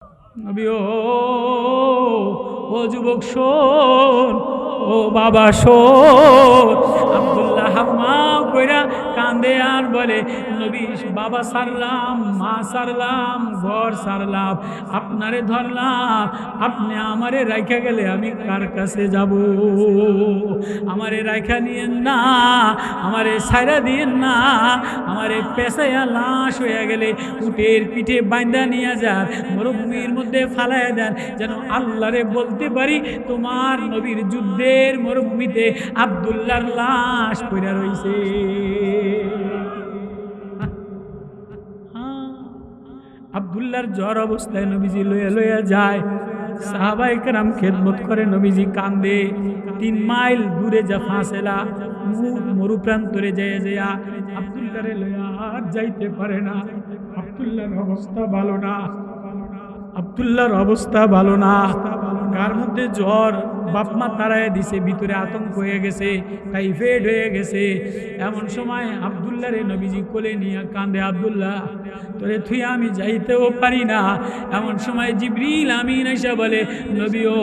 নবী ও যুবক শোন, ও বাবা শোন। আব্দুল্লাহ হাম্মা কইরা কান্দে আর বলে, নবী বাবা সারলাম, মা সারলাম, ঘর সারলাম, আপনারে ধরলাম, আপনি আমারে রাইখা গেলে আমি কার কাছে যাব? আমারে রাইখা নিয়েন না, আমারে ছাইরা দিয়েন না, আমারে পেছাইয়া লাশ হয়ে গেলে উটের পিঠে বাইন্দা নিয়ে যান, মরুভূমির মধ্যে ফালাইয়া দেন, যেন আল্লাহরে বলতে পারি তোমার নবীর যুদ্ধের মরুভূমিতে আব্দুল্লাহর লাশ পড়ে রইছে। আব্দুল্লাহর জ্বর অবস্থায় নবীজি লইয়া লইয়া যায়, সাহাবায়ে কেরাম খেদমত করে, নবীজি কান্দে। 3 মাইল দূরে যা ফাঁসেলা মরুপ্রান্তরে যায় আব্দুল্লাহরে লইয়া আর যাইতে পারে না। আব্দুল্লাহর অবস্থা ভালো না, আব্দুল্লাহর অবস্থা ভালো না। গার মধ্যে জ্বর, বাপমা তারায় দিছে, ভিতরে আতঙ্ক হয়ে গেছে, টাইফয়েড হয়ে গেছে। এমন সময় আব্দুল্লাহরে নবীজি কোলে নিয়ে কান্দে, আব্দুল্লাহ তোরে থুই আমি যাইতেও পারি না। এমন সময় জিবরিল আমিন এসে বলে, নবী ও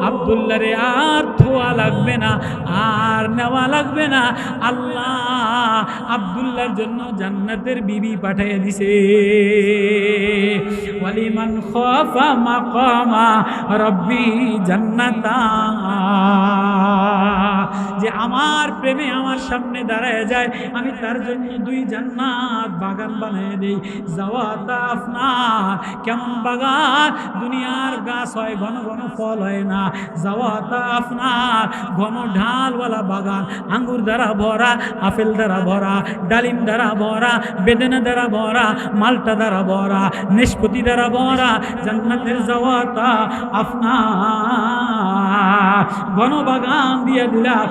আব্দুল্লাহরে আর থোয়া লাগবে না, আর নেওয়া লাগবে না। আল্লাহ আব্দুল্লাহর জন্য জান্নাতের বিবি পাঠিয়ে দিছে। ওয়ালিমান খাফা মাকামা রব্বি জান্নাতা, যে আমার প্রেমে আমার সামনে দাঁড়ায় যায়, আমি তার জন্য 2 জান্নাত বাগান বানিয়ে দেই। জাওয়াতা আফনার, কেমন বাগান? দুনিয়ার গাছ হয়, ঘন ঘন ফল হয় না। জাওয়াতা আফনার, ঘন ঢালওয়ালা বাগান, আঙ্গুর দ্বারা ভরা, আপেল দ্বারা ভরা, ডালিম দ্বারা ভরা, বেদেনা দ্বারা ভরা, মালটা দ্বারা ভরা, নিষ্পতি দ্বারা ভরা। জান্নাতের জাওয়াতা আফনার, ঘন বাগান দিয়ে দিলাম।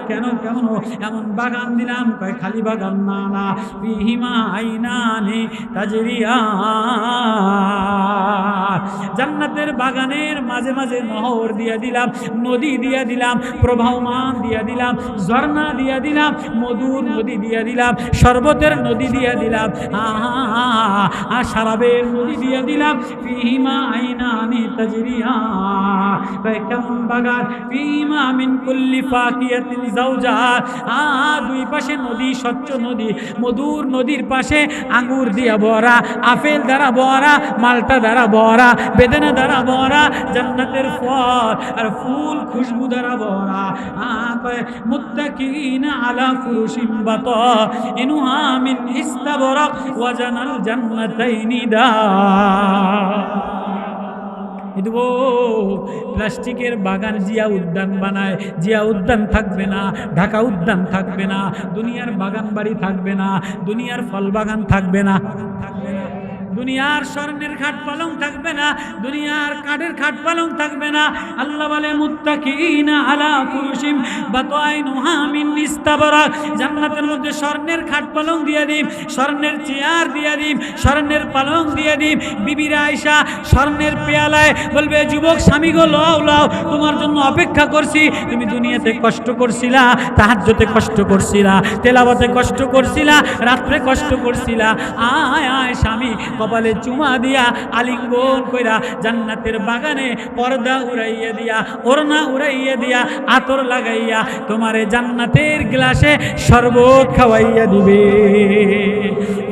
কেন কেমন এমন বাগান দিলাম? কয় খালি বাগান না, না, ফিহিমা আইনানি তাজরিয়ান, জান্নাতের বাগানের মাঝে মাঝে নহর দিয়ে দিলাম, নদী দিয়ে দিলাম, প্রবাহমান দিয়ে দিলাম, ঝর্ণা দিয়ে দিলাম, মধুর নদী দিয়ে দিলাম, শরবতের নদী দিয়ে দিলাম, শরাবের নদী দিয়ে দিলাম। ফিহিমা আইনানি তাজরিয়ান, কেমন বাগান? ফিহিমা মিন কুল্লি ফাকিয়াতিন জাওজাত, 2 পাশে নদী, স্বচ্ছ নদী, মধুর নদীর পাশে আঙ্গুর দিয়া ভরা, আপেল দ্বারা ভরা, মালটা দ্বারা ভরা, বেদানা দ্বারা ভরা, জান্নাতের ফল আর ফুল খুশবু দ্বারা ভরা। মুত্তাকিনা আলা ফুরুশিন বাতাইনুহা মিন ইস্তাবরাক ওয়া জানাল জান্নাতাইনি দা। প্লাস্টিকের বাগান জিয়া উদ্যান বানায়, জিয়া উদ্যান থাকবে না, ঢাকা উদ্যান থাকবে না, দুনিয়ার বাগান বাড়ি থাকবে না, দুনিয়ার ফল বাগান থাকবে না, দুনিয়ার স্বর্ণের খাট পালং থাকবে না, দুনিয়ার কাঠের খাট পালং থাকবে না। আল্লাহ বলে মুত্তাকিনা আলা ফুরুশিম বাতাইনুহা মিন ইস্তাবরাক, জান্নাতের মধ্যে স্বর্ণের খাট পালং দিয়ে দিই, স্বর্ণের চেয়ার দিয়ে দিই, স্বর্ণের পালং দিয়ে দিই। বিবিরা আয়েশা স্বর্ণের পেয়ালায় বলবে, যুবক স্বামী গো লও লও, তোমার জন্য অপেক্ষা করছি। তুমি দুনিয়াতে কষ্ট করছিলা, তাহাজ্জুদে কষ্ট করছিলা, তেলাওয়াতে কষ্ট করছিলা, রাত্রে কষ্ট করছিলা, আয় আয় স্বামী, কপালে চুমা দিয়া আলিঙ্গন কইরা জান্নাতের বাগানে পর্দা উড়াইয়া দিয়া, ওড়না উড়াইয়া দিয়া, আতর লাগাইয়া তোমারে জান্নাতের গ্লাসে শরবত খাওয়াইয়া দিবে।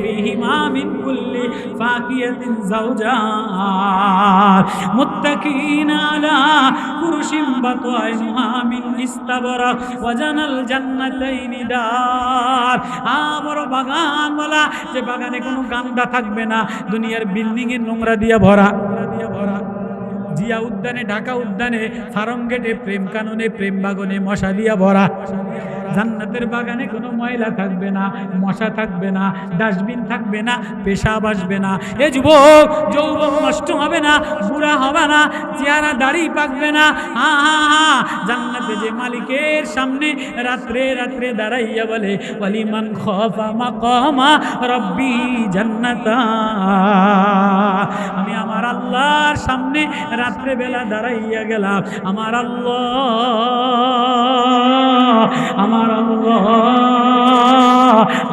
ফিহিমা মিন কুল্লি ফাকিয়াতিন জাওজাত, মুত্তাকিনা আলা ফুরুশিন বাতাইনুহা মিন ইস্তাবরাক ওয়া জানাল জান্নাতাইনি দার। বড় বাগান বলা, যে বাগানে কোনো গান্দা থাকবে না, দুনিয়ার বিল্ডিং এর নোংরা দিয়া ভরা, জিয়া উদ্যানে, ঢাকা উদ্যানে, ফার্ম গেটে, প্রেম কাননে, প্রেম বাগানে মশা দিয়া ভরা। জান্নাতের বাগানে কোনো ময়লা থাকবে না, মশা থাকবে না, ডাস্টবিন থাকবে না, পেশাব আসবে না। এ যুবক, যৌবন নষ্ট হবে না, বুড়া হবে না, চেহারা দাড়ি পাকবে না। জান্নাতে যে মালিকের সামনে রাত্রে রাত্রে দাঁড়াইয়া বলে, ওয়ালিমান খাফা মাকামা রব্বি জান্নাতা, আমি আমার আল্লাহর সামনে রাত্রে বেলা দাঁড়াইয়া গেলাম, আমার আল্লাহ আমার আল্লাহ,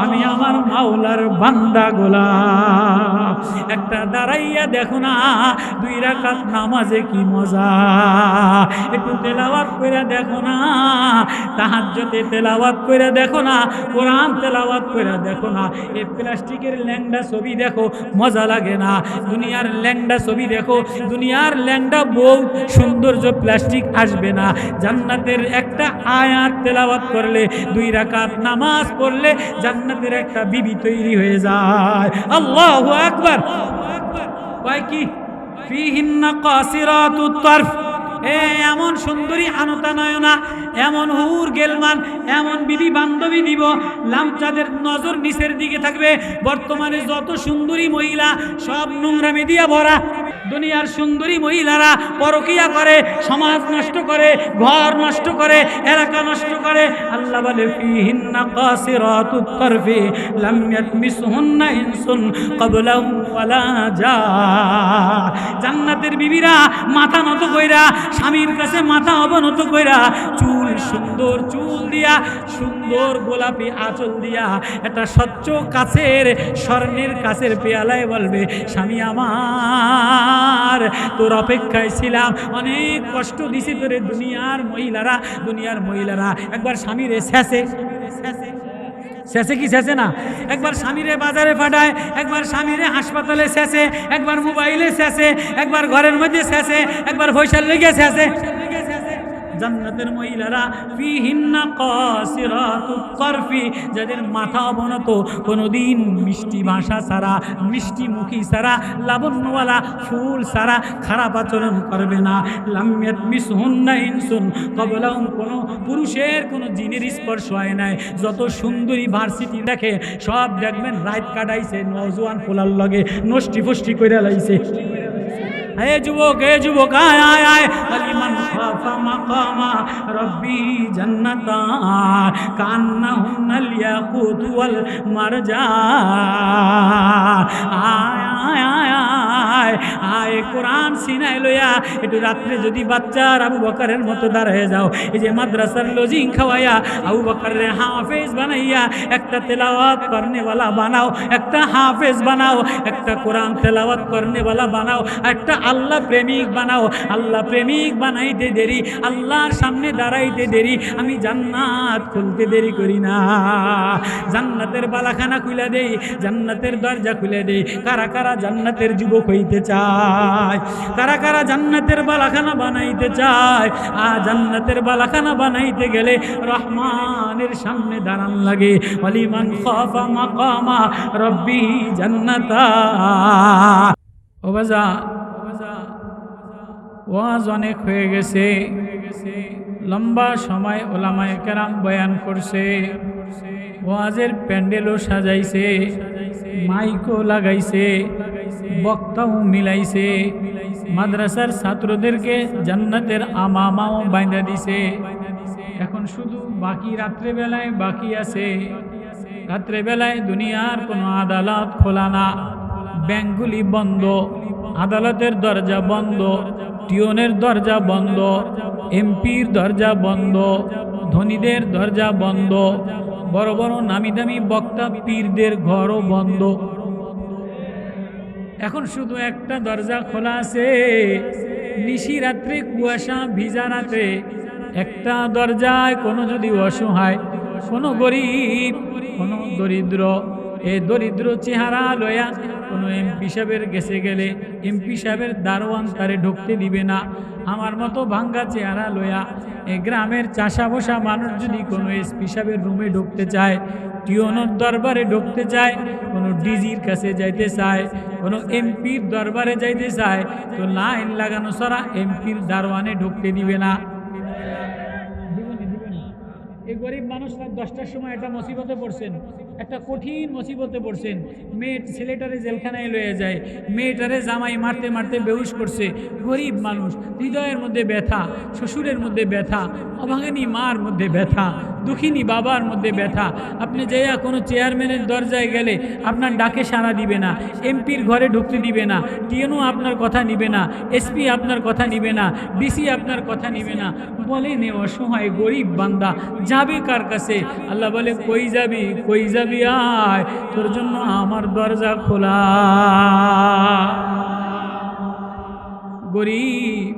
আমি আমার মাওলার বান্দা গোলাম। একটা দাঁড়াইয়া দেখো না 2 রাকাত নামাজে কি মজা, একটু তেলাওয়াত কইরা দেখো না, তাহাজ্জুদে তেলাওয়াত কইরা দেখো না, কোরআন তেলাওয়াত কইরা দেখো না। এই প্লাস্টিকের ল্যাংড়া ছবি দেখো, মজা লাগে না? দুনিয়ার ল্যাংড়া ছবি দেখো, দুনিয়ার ল্যাংড়া বউ সৌন্দর্য প্লাস্টিক আসবে না। জান্নাতের একটা আয়াত তেলাওয়াত করলে, 2 রাকাত নামাজ পড়লে জান্নাতের একটা বিবি তৈরি হয়ে যায়। আল্লাহু আকবার। কয় কি? ফিহিন্না কাসিরাতুত তারফ, এমন সুন্দরী আনতা নয়না, এমন হুর গেলমান, এমন বিবি বান্ধবী দিব, লামচাদের নজর নিচের দিকে থাকবে। বর্তমানে যত সুন্দরী মহিলা সব নোংরামি দিয়া ভরা। দুনিয়ার সুন্দরী মহিলারা পরকিয়া করে, সমাজ নষ্ট করে, ঘর নষ্ট করে, এলাকা নষ্ট করে। আল্লাহ বলে ফিহিন্না কাসিরাতুত তারফি লাম ইয়াতমিসহুন্না ইনসুন ক্বাবলাহুম ওয়ালা জান। জান্নাতের বিবিরা মাথা নত কইরা, স্বামীর কাছে মাথা অবনত কইরা, চুল সুন্দর চুল দিয়া, সুন্দর গোলাপি আঁচল দিয়া, একটা স্বচ্ছ কাচের স্বর্ণের কাচের পেয়ালায় বলবে, স্বামী আমার তোর অপেক্ষায় ছিলাম, অনেক কষ্ট দিছি তোরে। দুনিয়ার মহিলারা একবার স্বামীরে শেষে কি শেষে না, একবার স্বামীরে বাজারে পাঠায়, একবার স্বামীরে হাসপাতালে শেষে, একবার মোবাইলে শেষে, একবার ঘরের মধ্যে শেষে, একবার পয়সার লেগে শেষে। জান্নাতের মহিলারা ফিহিন্না কাসিরাতুত তারফি, যাদের মাথা অবনত, কোনোদিন মিষ্টি ভাষা ছাড়া, মিষ্টি মুখী ছাড়া, লাবণ্যওয়ালা ফুল ছাড়া খারাপ আচরণ করবে না। লাম ইয়াতমিসহুন্না ইনসুন ক্বাবলাহুম, কোনো পুরুষের কোনো জিনের স্পর্শ হয় নাই। যত সুন্দরী ভার্সিটি দেখে সব দেখবেন রাত কাটাইছে নওজোয়ান ফুলার লগে, নষ্টি ফষ্টি কইরা লাইছে। হে যুবক, আয় আয় আয়, আলিমান খাফা মাকামা রব্বি জান্নাতান কান্নাহুন্নাল ইয়াকুত ওয়াল মারজান। আয় আয় আয় আয় আয়, কোরআন সিনায় লইয়া একটু রাত্রে যদি বাচ্চার আবু বকরের মতো দাঁড়ায় যাও, এই যে মাদ্রাসার লজিং খাওয়াইয়া আবু বকরের হাফেজ বানাইয়া একটা তেলাওয়াত করনেওয়ালা বানাও, একটা হাফেজ বানাও, একটা কোরআন তেলাওয়াত করনেওয়ালা বানাও, একটা আল্লাহ প্রেমিক বানাও। আল্লাহ প্রেমিক বানাইতে দেরি, আল্লাহর সামনে দাঁড়াইতে দেরি, আমি জান্নাত খুলতে দেরি করি না। জান্নাতের বালাখানা খুলে দেই, জান্নাতের দরজা খুলে দেই। কারা কারা জান্নাতের যুবক হইতে চায়? কারা কারা জান্নাতের বালাখানা বানাইতে চায়? জান্নাতের বালাখানা বানাইতে গেলে রহমানের সামনে দাঁড়ান লাগে। ওয়ালিমান খাফা মাকামা রব্বি জান্নাতা। ও বাজা, ওয়াজ অনেক হয়ে গেছে, লম্বা সময় ওলামায়ে কেরাম বয়ান করছে, ওয়াজের প্যান্ডেলও সাজাইছে, মাইকও লাগাইছে, বক্তাও মিলাইছে, মাদ্রাসার ছাত্রদেরকে জান্নাতের আমামাও বাইন্ধা দিছে। এখন শুধু বাকি রাত্রেবেলায় বাকি আছে, রাত্রেবেলায় দুনিয়ার কোনো আদালত খোলা না, ব্যাংকগুলি বন্ধ, আদালতের দরজা বন্ধ, টিউনের দরজা বন্ধ, এমপির দরজা বন্ধ, ধনীদের দরজা বন্ধ, বড় বড় নামি দামি বক্তা পীরদের ঘরও বন্ধ। এখন শুধু একটা দরজা খোলা আছে, নিশি রাত্রে কুয়াশা ভিজা রাতে একটা দরজায় কোনো যদি অসহায়, কোনো গরিব, কোনো দরিদ্র, এই দরিদ্র চেহারা লয়া কোনো এমপি সাহেবের গেছে গেলে এমপি সাহেবের দারোয়ান তারে ঢুকতে দিবে না। আমার মতো ভাঙ্গা চেহারা লয়া এই গ্রামের চাষা বসা মানুষ যদি কোনো এসপি সাহেবের রুমে ঢুকতে চায়, টিওনোর দরবারে ঢুকতে চায়, কোনো ডিজির কাছে যাইতে চায়, কোনো এমপির দরবারে যাইতে চায়, তো লাইন লাগানো ছাড়া এমপির দারোয়ানে ঢুকতে দিবে না। এই গরিব মানুষরা 10টার সময় একটা মুসিবতে পড়ছেন, একটা কঠিন মুসিবতে পড়ছেন। ছেলেটারে জেলখানায় লয়ে যায়, মেয়েটারে জামাই মারতে মারতে বেহুশ করছে। গরিব মানুষ, হৃদয়ের মধ্যে ব্যথা, শ্বশুরের মধ্যে ব্যথা, অভাগিনী মার মধ্যে ব্যথা, দুঃখিনী বাবার মধ্যে ব্যথা। আপনি যাইয়া কোনো চেয়ারম্যানের দরজায় গেলে আপনার ডাকে সাড়া দিবে না, এমপির ঘরে ঢুকতে দিবে না, টিএনও আপনার কথা নিবে না, এসপি আপনার কথা নিবে না, ডিসি আপনার কথা নিবে না। বলেন এ অসহায় গরিব বান্দা যাবে কার কাছে? আল্লাহ বলে কই যাবি, কই যাবি, আয়, তোর জন্য আমার দরজা খোলা। গরিব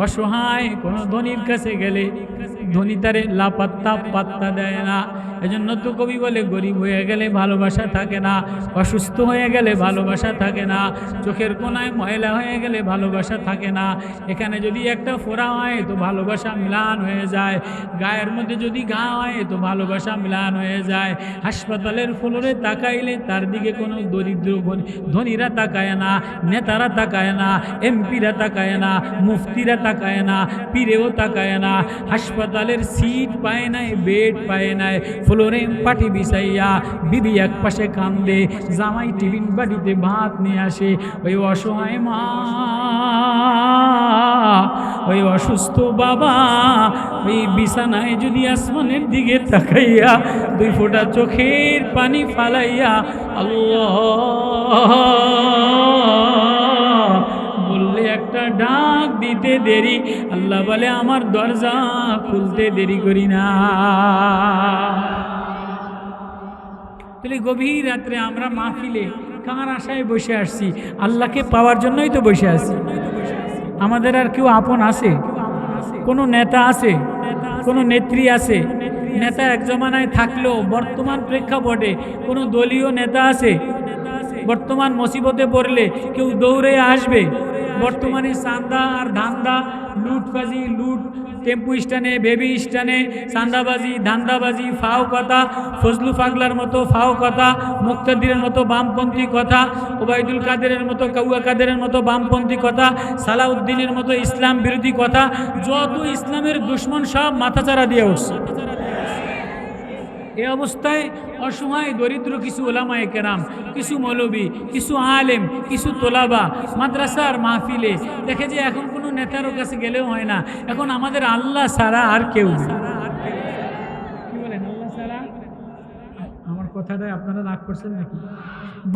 অসহায় কোন ধনীর কাছে গেলে ধনী তারে লাপাত্তা পাত্তা দেয় না। এজন্য তো কবি বলে গরিব হয়ে গেলে ভালোবাসা থাকে না, অসুস্থ হয়ে গেলে ভালোবাসা থাকে না, চোখের কোনায় ময়লা হয়ে গেলে ভালোবাসা থাকে না। এখানে যদি একটা ফোড়া হয় তো ভালোবাসা মিলান হয়ে যায়, গায়ের মধ্যে যদি ঘা হয় তো ভালোবাসা মিলান হয়ে যায়। হাসপাতালের ফ্লোরে তাকাইলে তার দিকে কোনো দরিদ্র ধনীরা তাকায় না, নেতারা তাকায় না, এমপিরা তাকায় না, মুফতিরা তাকায় না, পীরেও তাকায় না। হাসপাতালের সিট পায় নাই, বেড পায় নাই, ফ্লোরে পাটি বিছাইয়া বিবি এক পাশে কান্দে, জামাই টিফিন বাড়িতে ভাত নিয়ে আসে। ওই অসহায় মা, ওই অসুস্থ বাবা ওই বিছানায় যদি আসমানের দিকে তাকাইয়া দুই ফোঁটা চোখের পানি ফালাইয়া আল্লাহ বললে একটা ডাক দিতে দেরি, আল্লাহ বলে আমার দরজা খুলতে দেরি করি না। তাহলে গভীর রাত্রে আমরা মাহফিলে কার আশায় বসে আসছি? আল্লাহকে পাওয়ার জন্যই তো বসে আছি। আমাদের আর কেউ আপন আছে? কোনো নেতা আছে? কোনো নেত্রী আছে? নেতা এক জমানায় থাকলেও বর্তমান প্রেক্ষাপটে কোনো দলীয় নেতা আছে? বর্তমান মুসিবতে পড়লে কেউ দৌড়ে আসবে? বর্তমানে চাঁদা আর ধান্দা, লুটবাজি, লুট, টেম্পু স্ট্যান্ডে, বেবি স্ট্যান্ডে চাঁদাবাজি, ধান্দাবাজি, ফাও কথা, ফজলু পাগলার মতো ফাও কথা, মুক্তাদিরের মতো বামপন্থী কথা, ওবায়দুল কাদেরের মতো, কাউয়া কাদেরের মতো বামপন্থী কথা, সালাউদ্দিনের মতো ইসলাম বিরোধী কথা, যত ইসলামের দুশ্মন সব মাথাচাড়া দিয়ে উঠছে। এই অবস্থায় অসহায় দরিদ্র কিছু ওলামায়ে কেরাম, কিছু মৌলবী, কিছু আলেম, কিছু তোলাবা মাদ্রাসার মাহফিলে দেখে যে এখন কোনো নেতারও কাছে গেলেও হয় না, এখন আমাদের আল্লাহ ছাড়া আর কেউ নেই। কি বলেন আল্লাহ ছাড়া? আমার কথাটা আপনারা রাগ করছেন নাকি?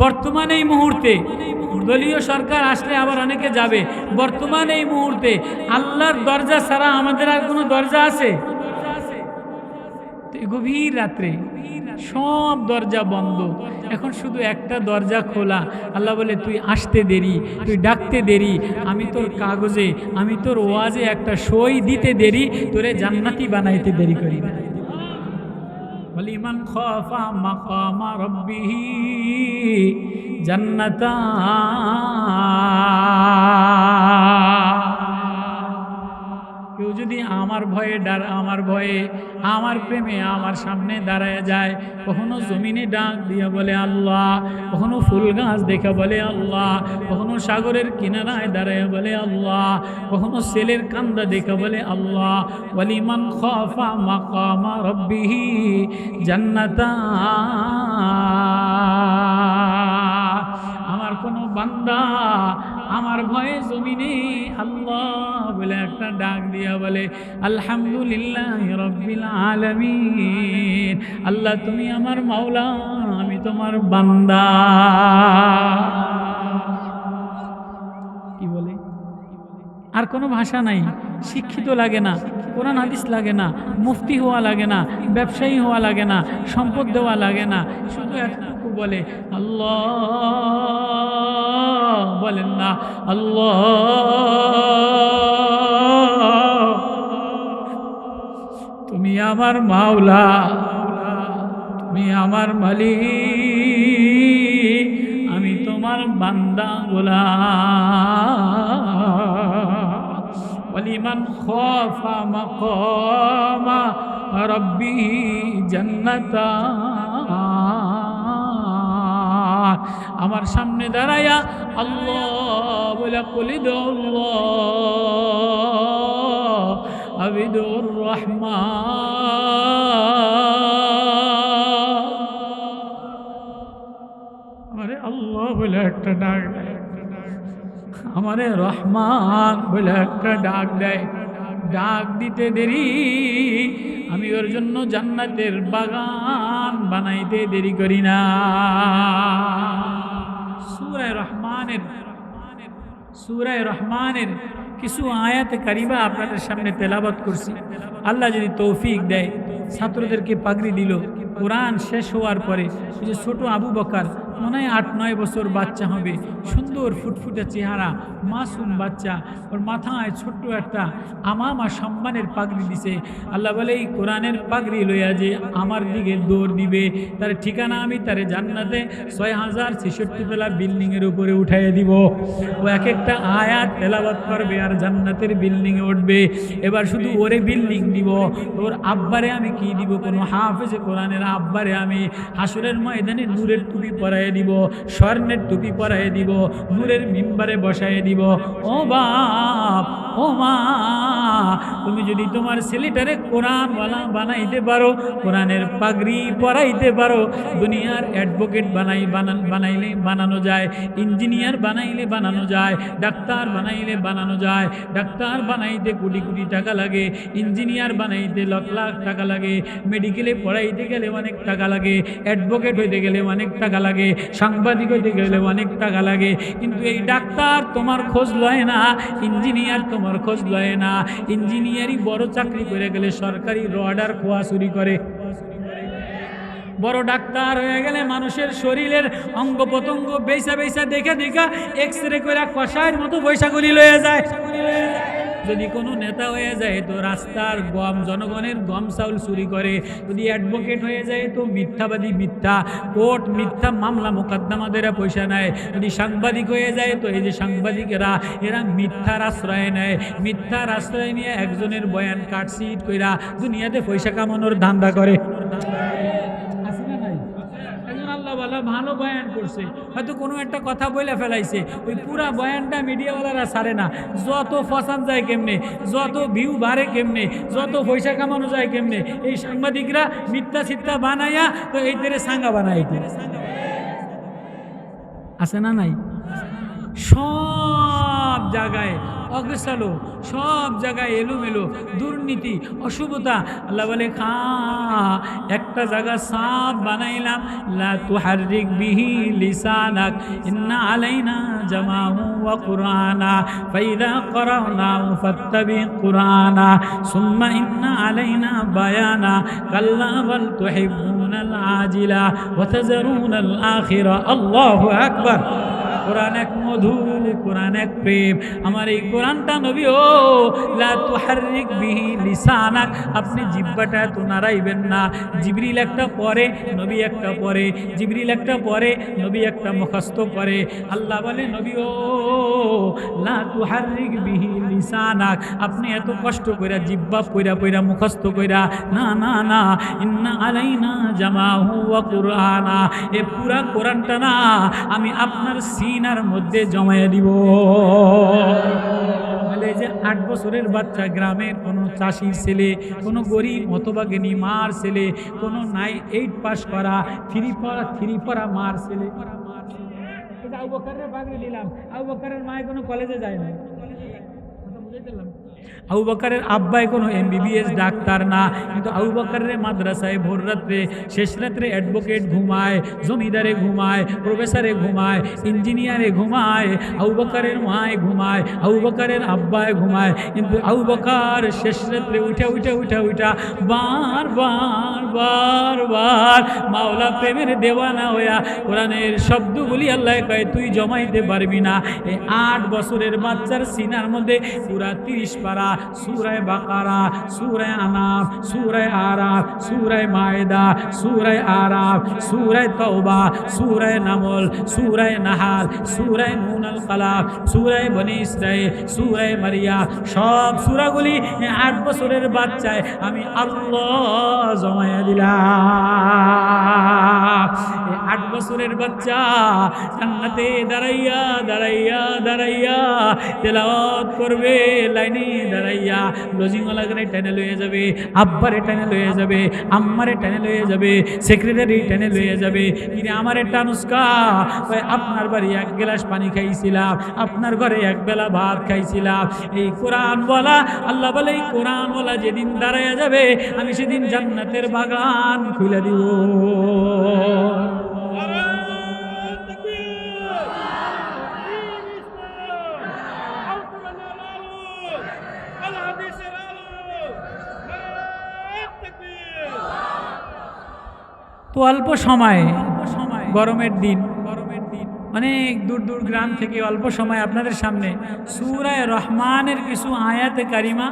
বর্তমানে এই মুহূর্তে দলীয় সরকার আসলে আবার অনেকে যাবে, বর্তমানে এই মুহূর্তে আল্লাহর দরজা ছাড়া আমাদের আর কোনো দরজা আছে? গভীর রাত্রে সব দরজা বন্ধ, এখন শুধু একটা দরজা খোলা। আল্লাহ বলে তুই আসতে দেরি, তুই ডাকতে দেরি, আমি তোর কাগজে, আমি তোর ওয়াজে একটা সই দিতে দেরি, তোরে জান্নাতি বানাইতে দেরি করি না। ওয়ালিমান খাফা মাকামা রাব্বিহি জান্নাতান। কেউ যদি আমার ভয়ে আমার প্রেমে আমার সামনে দাঁড়ায় যায়, কখনো জমিনে ডাক দিয়া বলে আল্লাহ, কখনো ফুল গাছ দেখে বলে আল্লাহ, কখনো সাগরের কিনারায় দাঁড়ায় বলে আল্লাহ, কখনো ছেলের কান্দা দেখে বলে আল্লাহ। ওয়ালিমান খাফা মাকামা রাব্বিহি জান্নাতান। আমার কোনো বান্দা আমার ভয়ে জমিনে আল্লাহ বলে একটা ডাক দিয়া বলে আলহামদুলিল্লাহ রাব্বিল আলামিন, আল্লাহ তুমি আমার মাওলা, আমি তোমার বান্দা। কি বলে? আর কোনো ভাষা নাই, শিক্ষিত লাগে না, কোরআন হাদিস লাগে না, মুফতি হওয়া লাগে না, ব্যবসায়ী হওয়া লাগে না, সম্পদ দেওয়া লাগে না, শুধু একটুকু বলে আল্লাহ, বলেন না আল্লাহ। তুমি আমার মাওলা, তুমি আমার মালিক, আমি তোমার বান্দা গোলাম। ওয়ালিমান খাফা মাকামা রাব্বিহি জান্নাতান। আমার সামনে দাঁড়ায়া আল্লাহ বলে কুলিদুল্লাহ আবিদুর রহমান। আমারে আল্লাহ বলে একটা ডাক দেয়, আমারে রহমান বলে একটা ডাক দেয়। ডাক দিতে দেরি, আমি ওর জন্য জান্নাতের বাগান বানাইতে দেরি করি না। সূরা রহমানের কিছু আয়াত কারিমা আপনাদের সামনে তেলাওয়াত করছি। আল্লাহ যদি তৌফিক দেয়, ছাত্রদেরকে পাগড়ি দিল, কোরআন শেষ হওয়ার পরে যে ছোট আবু বকর মনে হয় 8-9 বছর বাচ্চা হবে, সুন্দর ফুটফুটে চেহারা, মাসুম বাচ্চা, ওর মাথায় ছোট্ট একটা আমামা সম্মানের পাগড়ি দিছে। আল্লাহ বলে এই কোরআনের পাগড়ি লইয়া যে আমার দিকে দৌড় দিবে, তার ঠিকানা আমি তারে জান্নাতে 6066 তলা বিল্ডিংয়ের উপরে উঠাইয়া দিব। ও এক একটা আয়াত তেলাওয়াত করবে আর জান্নাতের বিল্ডিংয়ে উঠবে। এবার শুধু ওরে বিল্ডিং দিব, তোর আব্বারে আমি কি দিব? কোনো হাফেজে কোরআনের আব্বারে আমি হাসরের ময়দানে নূরের টুপি পরাই দিব, স্বর্ণের টুপি পরাই দিব, নূরের মিম্বারে বসাই দিব। ও বাপ, ও মা, তুমি যদি তোমার ছেলেটারে কোরআনওয়ালা বানাইতে পারো, কোরআনের পাগড়ি পরাইতে পারো, দুনিয়ার অ্যাডভোকেট বানাইলে বানানো যায়, ইঞ্জিনিয়ার বানাইলে বানানো যায়, ডাক্তার বানাইলে বানানো যায়। ডাক্তার বানাইতে কোটি কোটি টাকা লাগে, ইঞ্জিনিয়ার বানাইতে লাখ লাখ টাকা লাগে, মেডিকেলে পড়াইতে গেলে অনেক টাকা লাগে, অ্যাডভোকেট হইতে গেলে অনেক টাকা লাগে, সাংবাদিক হইতে গেলে অনেক টাকা লাগে। কিন্তু এই ডাক্তার তোমার খোঁজ লয় না, ইঞ্জিনিয়ার তোমার খোঁজ লয় না। ইঞ্জিনিয়ারই বড় চাকরি করে গেলে সরকারি অর্ডার খোয়া চুরি করে, বড় ডাক্তার হয়ে গেলে মানুষের শরীরের অঙ্গ প্রত্যঙ্গ বেসা বেসা দেখে দেখা এক্সরে করে কষায়ের মতো পয়সাগুলি লয়ে যায়। যদি কোনো নেতা হয়ে যায় তো রাস্তার গম, জনগণের গম চাউল চুরি করে। যদি অ্যাডভোকেট হয়ে যায় তো মিথ্যাবাদী, মিথ্যা কোর্ট, মিথ্যা মামলা মোকদ্দমাদের পয়সা নেয়। যদি সাংবাদিক হয়ে যায় তো এই যে সাংবাদিকেরা, এরা মিথ্যার আশ্রয় নেয়, মিথ্যার আশ্রয় নিয়ে একজনের বয়ান কাটছিট কইরা দুনিয়াতে পয়সা কামানোর ধান্দা করে। ভালো বয়ান করছে, হয়তো কোনো একটা কথা বলে ফেলাইছে, ওই পুরা বয়ানটা মিডিয়াওয়ালারা ছাড়ে না। যত ফসান যায় কেমনে, যত ভিউ বাড়ে কেমনে, যত পয়সা কামানো যায় কেমনে, এই সাংবাদিকরা মিথ্যা চিত্তা বানাইয়া তো এই তেরে সাঙ্গা বানাইতে আছে না নাই? সব জায়গায় অগ্রসলো, সব জায়গায় এলোমেলো, দুর্নীতি, অশুভতা। আল্লাহ বলে একটা জায়গা সাফ বানাইলাম, লা তুহাররিক বিহি লিসানাক ইন্না আলাইনা জামাহু ওয়া কুরআনা ফাইদা করানাহু ফাত্তাবি কুরআনা সুম্মা ইন্না আলাইনা বায়ানা কাল্লা বাল তুহিব্বুনাল আজিলা ওয়া তাযারুনাল আখিরা। আল্লাহু আকবার। কোরআন এক মধু, কোরআন এক প্রেম। আমার এই কোরআনটা নবী ও লা তুহাররিক বিহি লিসানাক, আপনি জিহ্বাটা তো নাড়াইবেন না। জিবরিল একটা পরে, নবী একটা পরে, জিবরিল একটা পরে, নবী একটা মুখস্থ করে। আল্লাহ বলে নবী ও লা তুহাররিক বিহি লিসানাক, আপনি এত কষ্ট কইরা জিহ্বা পইরা পইরা মুখস্থ কইরা না না না, ইন্না আলাইনা জামাহু ওয়া কুরআনা, এ পুরা কোরআনটা না আমি আপনার সিনার মধ্যে জমায়ে দিব। বলে যে 8 বছরের বাচ্চা, গ্রামের কোনো চাষির ছেলে, কোনো গরিব অথবা জ্ঞানী মার ছেলে, কোনো 8 পাস করা, 3 পড়া মার ছেলে। এটা আবু বকরের পাগড়ি দিলাম। আবু বকরের মায়ে কোনো কলেজে যায় না, আবু বকরের আব্বাই কোনো MBBS ডাক্তার না, কিন্তু আবু বকরের মাদ্রাসায় ভোর রাত্রে, শেষ রাত্রে অ্যাডভোকেট ঘুমায়, জমিদারে ঘুমায়, প্রফেসরে ঘুমায়, ইঞ্জিনিয়ারে ঘুমায়, আবু বকরের মায় ঘুমায়, আবু বকরের আব্বায় ঘুমায়। কিন্তু আবু বকর শেষ রাত্রে উঠা উঠা উঠা উঠা বার বার বার বার মাওলা প্রেমের দেওয়ানা হইয়া কোরআনের শব্দগুলি আল্লাহ কয় তুই জমাইতে পারবি না। এই 8 বছরের বাচ্চার সিনার মধ্যে পুরা 30 পারা সূরা বাকারা, সূরা আনাম, সূরা আরাফ, সূরা মায়েদা, সূরা আরাফ, সূরা তাওবা, সূরা নামল, সূরা নাহাল, সূরা নুন আল কালাম, সূরা বনি ইসরাইল, সূরা মারিয়া, সব সূরাগুলি 8 বছরের বাচ্চায় আমি আল্লাহ জমায়া দিলাম। 8 বছরের বাচ্চা জান্নাতে দাঁড়াইয়া দাঁড়াইয়া দাঁড়াইয়া তেলাওয়াত করবে, লাইনে দাঁড়াইয়া লজিংওয়ালা করে টেনে লয়ে যাবে, আব্বারে টেনে লয়ে যাবে, আম্মারে টেনে লয়ে যাবে, সেক্রেটারি টেনে লয়ে যাবে। কিনে আমারে টানুস্কা, আপনার বাড়ি এক গ্লাস পানি খাইছিলাম, আপনার ঘরে এক বেলা ভাত খাইছিলাম। এই কোরআন বলা, আল্লাহ বলে এই কোরআন বলা যেদিন দাঁড়াইয়া যাবে আমি সেদিন জান্নাতের বাগান খুলে দিব। তো অল্প সময়ে গরমের দিন অনেক দূর দূর গ্রাম থেকে অল্প সময় আপনাদের সামনে সূরা রহমানের কিছু আয়াতে কারিমা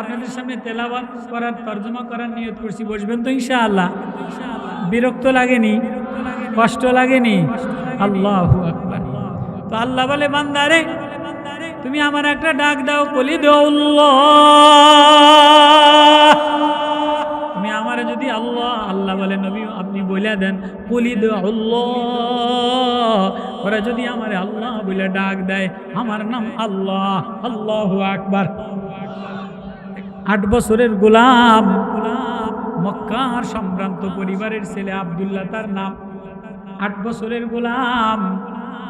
আপনাদের সামনে তেলাওয়াত করার, তর্জমা করার নিয়ত করছি। বসবেন তো ইনশাআল্লাহ? বিরক্ত লাগেনি? কষ্ট লাগেনি? আল্লাহু আকবার। তো আল্লাহ বলে, বান্দারে তুমি আমার একটা ডাক দাও, কলি দাও তুমি আমারে যদি আল্লাহ, আল্লাহ বলে নবী আপনি বলে দেন কলি দাও আল্লাহ, ওরা যদি আমারে আল্লাহ বলে ডাক দেয়, আমার নাম আল্লাহ। আল্লাহু আকবার। 8 বছরের গোলাম, মক্কার সম্ভ্রান্ত পরিবারের ছেলে আব্দুল্লাহ তার নাম। 8 বছরের গোলাম,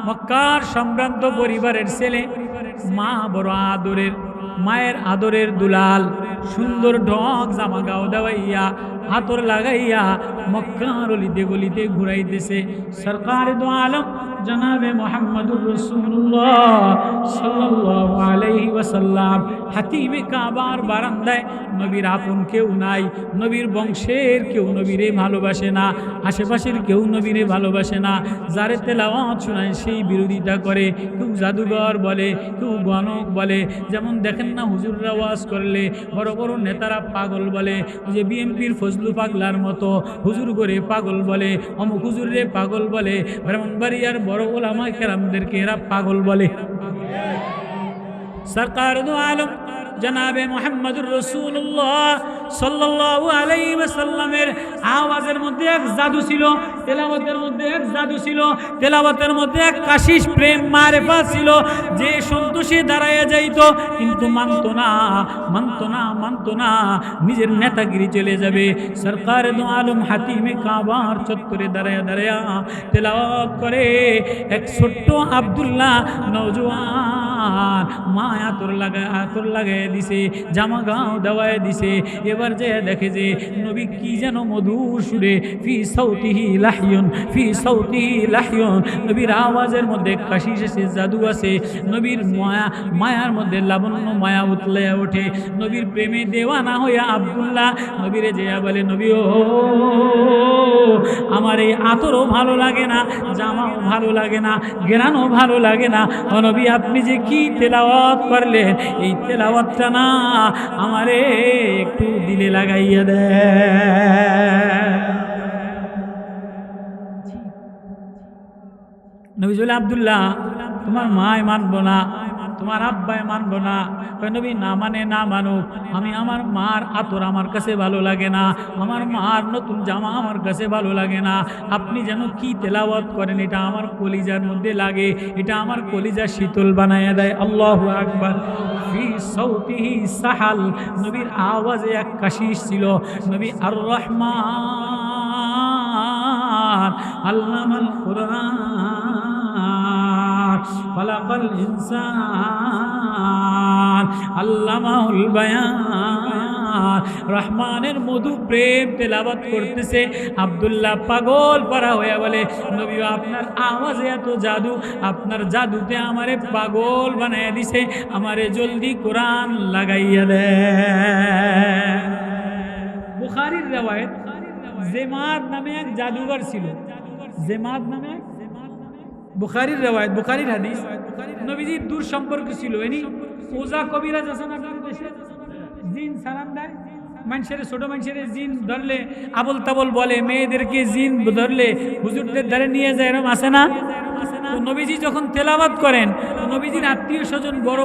মক্কার সম্ভ্রান্ত পরিবারের ছেলে, মা বড় আদরের, মায়ের আদরের দুলাল, সুন্দর ঢক জামা গাও দেওয়াইয়া আতর লাগাইয়া মক্কার অলিতে গলিতে ঘুরাইতেছে। সরকার দো আলম জনাবে মুহাম্মদুর রাসূলুল্লাহ সাল্লাল্লাহু আলাইহি ওয়াসাল্লাম হাতিমে কাবার বারান্দায়। নবীর আপন কেউ নাই, নবীর বংশের কেউ নবীরে ভালোবাসে না, আশেপাশের কেউ নবীরে ভালোবাসে না। যারে তেলাওয়াত শোনায় সেই বিরোধিতা করে, কেউ জাদুঘর বলে, কেউ গণক বলে। যেমন দেখেন না হুজুররা ওয়াজ করলে বড় বড় নেতারা পাগল বলে, যে বিএনপির ফজলু পাগলার মতো হুজুর করে পাগল বলে, অমুক হুজুরে পাগল বলে, ব্রাহ্মণবাড়িয়ার বড় ওলামা কেরামদেরকে এরা পাগল বলে। সরকার দো আলম জনাবে মুহাম্মদুর রাসূলুল্লাহ সাল্লাল্লাহু আলাইহি ওয়াসাল্লামের আওয়াজের মধ্যে এক জাদু ছিল, তেলাওয়াতের মধ্যে এক জাদু ছিল, তেলাওয়াতের মধ্যে এক কাশিশ প্রেম মারেফাত ছিল। যে সন্তোষে দাঁড়ায়া যাইত কিন্তু মানতো না, মানতো না, মানতো না, নিজের নেতাগিরি চলে যাবে। সরকার দো আলম হাতিমে কাবার চত্বরে দাঁড়ায়া দাঁড়ায়া তেলাওয়াত করে। এক ছোট্ট আব্দুল্লাহ নওজোয়ান, মা আতর লাগায় দিছে, জামা গাও দেওয়ায় দিছে। এবার যে দেখে যে নবী কি যেন মধুর সুরে, ফি সাউতিহি লাহিয়ুন, ফি সাউতিহি লাহিয়ুন, নবীর আওয়াজের মধ্যে কাশিশ আছে, জাদু আছে। নবীর মায়ার মধ্যে লাবণ্য মায়া উতলে ওঠে। নবীর প্রেমে দেওয়ানা হইয়া আব্দুল্লাহ নবীরে যেয়া বলে, নবী ও আমার এই আতরও ভালো লাগে না, জামাও ভালো লাগে না, ঘেরানো ভালো লাগে না। ও নবী আপনি যে কি তেলাওয়াত করলেন, এই তেলাওয়াতটা না আমারে একটু দিলে লাগাইয়া দেয়। নবী বলে, আব্দুল্লাহ তোমার মায় মানবো না, তোমার আব্বায় মানবো না। নবী না মানে না মানুক, আমি আমার মার আতর আমার কাছে ভালো লাগে না, আমার মার নতুন জামা আমার কাছে ভালো লাগে না। আপনি যেন কি তেলাওয়াত করেন, এটা আমার কলিজার মধ্যে লাগে, এটা আমার কলিজা শীতল বানায় দেয়। আল্লাহু আকবার। ফি সাউতিহি সাহাল, নবীর আওয়াজে এক কাশিশ ছিল। নবী আর রহমান আল্লামাল কুরআন খলাকাল ইনসান আল্লামাহুল বায়ান। রহমানের মধু প্রেম তেলাওয়াত করতেছে। আব্দুল্লাহ পাগল পারা হয়ে বলে, নবী আপনার আওয়াজে এত জাদু, আপনার জাদুতে আমারে পাগল বানাইয়া দিছে, আমারে জলদি কোরআন লাগাইয়া দেয়। বুখারীর রিওয়ায়াত, জেমাদ নামে এক জাদুঘর ছিল। জেমাদ নামে, বুখারীর রিওয়ায়াত, বুখারীর হাদিস। নবীজির দূর সম্পর্ক ছিল। এনি ওজা কবিরাজ আছে না আপনাদের দেশে, জিন সালাম দেয় মানুষের, ছোট মানুষের জিন ধরলে আবল তাবল বলে, মেয়েদেরকে জিন ধরলে হুজুরদের ধারে নিয়ে যায়, এরকম আছে না? তো নবীজি যখন তেলাওয়াত করেন, নবীজির আত্মীয় স্বজন বড়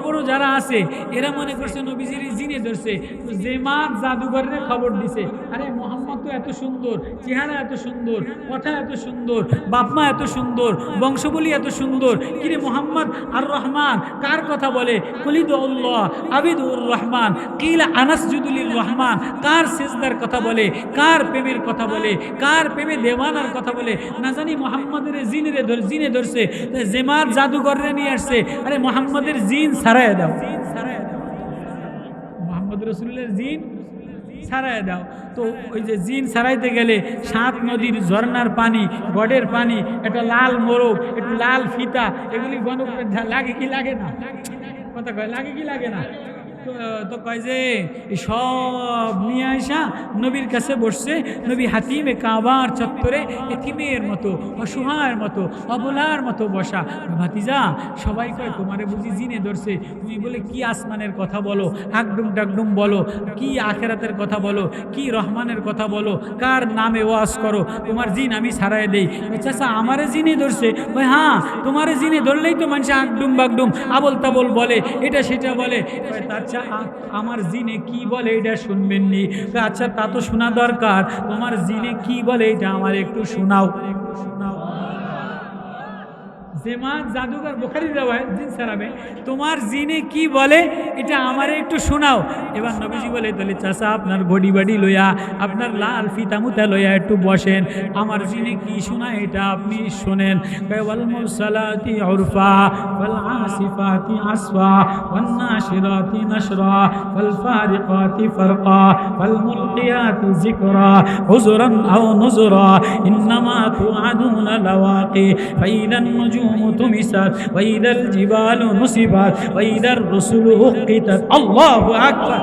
বড় যারা আছে এরা মনে করছে নবীজির জিনে ধরছে। তো জেমাত জাদুঘরের খবর দিছে, আরে মোহাম্মদ তো এত সুন্দর, চেহারা এত সুন্দর, কথা এত সুন্দর, বাপমা এত সুন্দর, বংশবলী এত সুন্দর, কিরে মোহাম্মদ আর রহমান কার কথা বলে? কুলিদুল্লাহ আবিদুর রহমান কিলা আনাসজুদুলির রহমান, কার সেজদার কথা বলে, কার প্রেমের কথা বলে, কার প্রেমে দেওয়ানার কথা বলে? না জানি মোহাম্মদের জিনে ধরছে, জেমার জাদুঘরে নিয়ে আসছে। আরে মোহাম্মদের জিন সারায় দাও, মোহাম্মদ রসুলের জিন সারায় দাও। তো ওই যে জিন সারাইতে গেলে 7 নদীর ঝর্ণার পানি, গডের পানি, একটা লাল মোরগ, একটু লাল ফিতা, এগুলি গণক লাগে কি লাগে না? কথা কয় লাগে কি লাগে না? তো কয় যে সব নিয়ে আসা নবীর কাছে বসছে। নবী হাতিমে কাবার চত্বরে এতিমের মতো, অসহায়ের মতো, অবলার মতো বসা। ভাতিজা সবাই কয় তোমারে বুঝি জিনে ধরছে, তুমি বলে কি আসমানের কথা বলো, আকডুম টাকডুম বলো, কি আখেরাতের কথা বলো, কি রহমানের কথা বলো, কার নামে ওয়াজ করো, তোমার জিন আমি সারাই দেই। চাচা আমারে জিনে ধরছে? ওই হ্যাঁ, তোমারে জিনে ধরলেই তো মানুষ আকডুম বাকডুম আবল তাবল বলে, এটা সেটা বলে। আচ্ছা আমার জিনে কি বলে এটা শুনবেননি? আচ্ছা তা তো শোনা দরকার, তোমার জিনে কি বলে এটা আমার একটু শোনাও। জেমাত জাদুঘর বোখারি দেওয়ায় জিন সারাবে, তোমার জিনে কি বলে এটা আমারে একটু শোনাও। এবার নবীজি বলে তাহলে চাচা আপনার গড়ি বাড়ি লইয়া, আপনার লাল ফিতামুতা লইয়া একটু বসেন, আমার জিনে কি শোনায় এটা আপনি শোনেন। ওয়াল মুরসালাতি উরফা ওয়াল আসিফাতি আসফা ওয়ান নাশিরাতি নাশরা ওয়াল ফারিকাতি ফারকা ওয়াল মুলকিয়াতি যিকরা উযরান আও নুযরা ইন্নামা তুআদুনা লাওয়াকি ফাইদান নুজুম তুমিসাত ওয়াইদাল জিবালু নুসিবাত ওয়াইদার রুসুলু উকিতাত। আল্লাহু আকবার।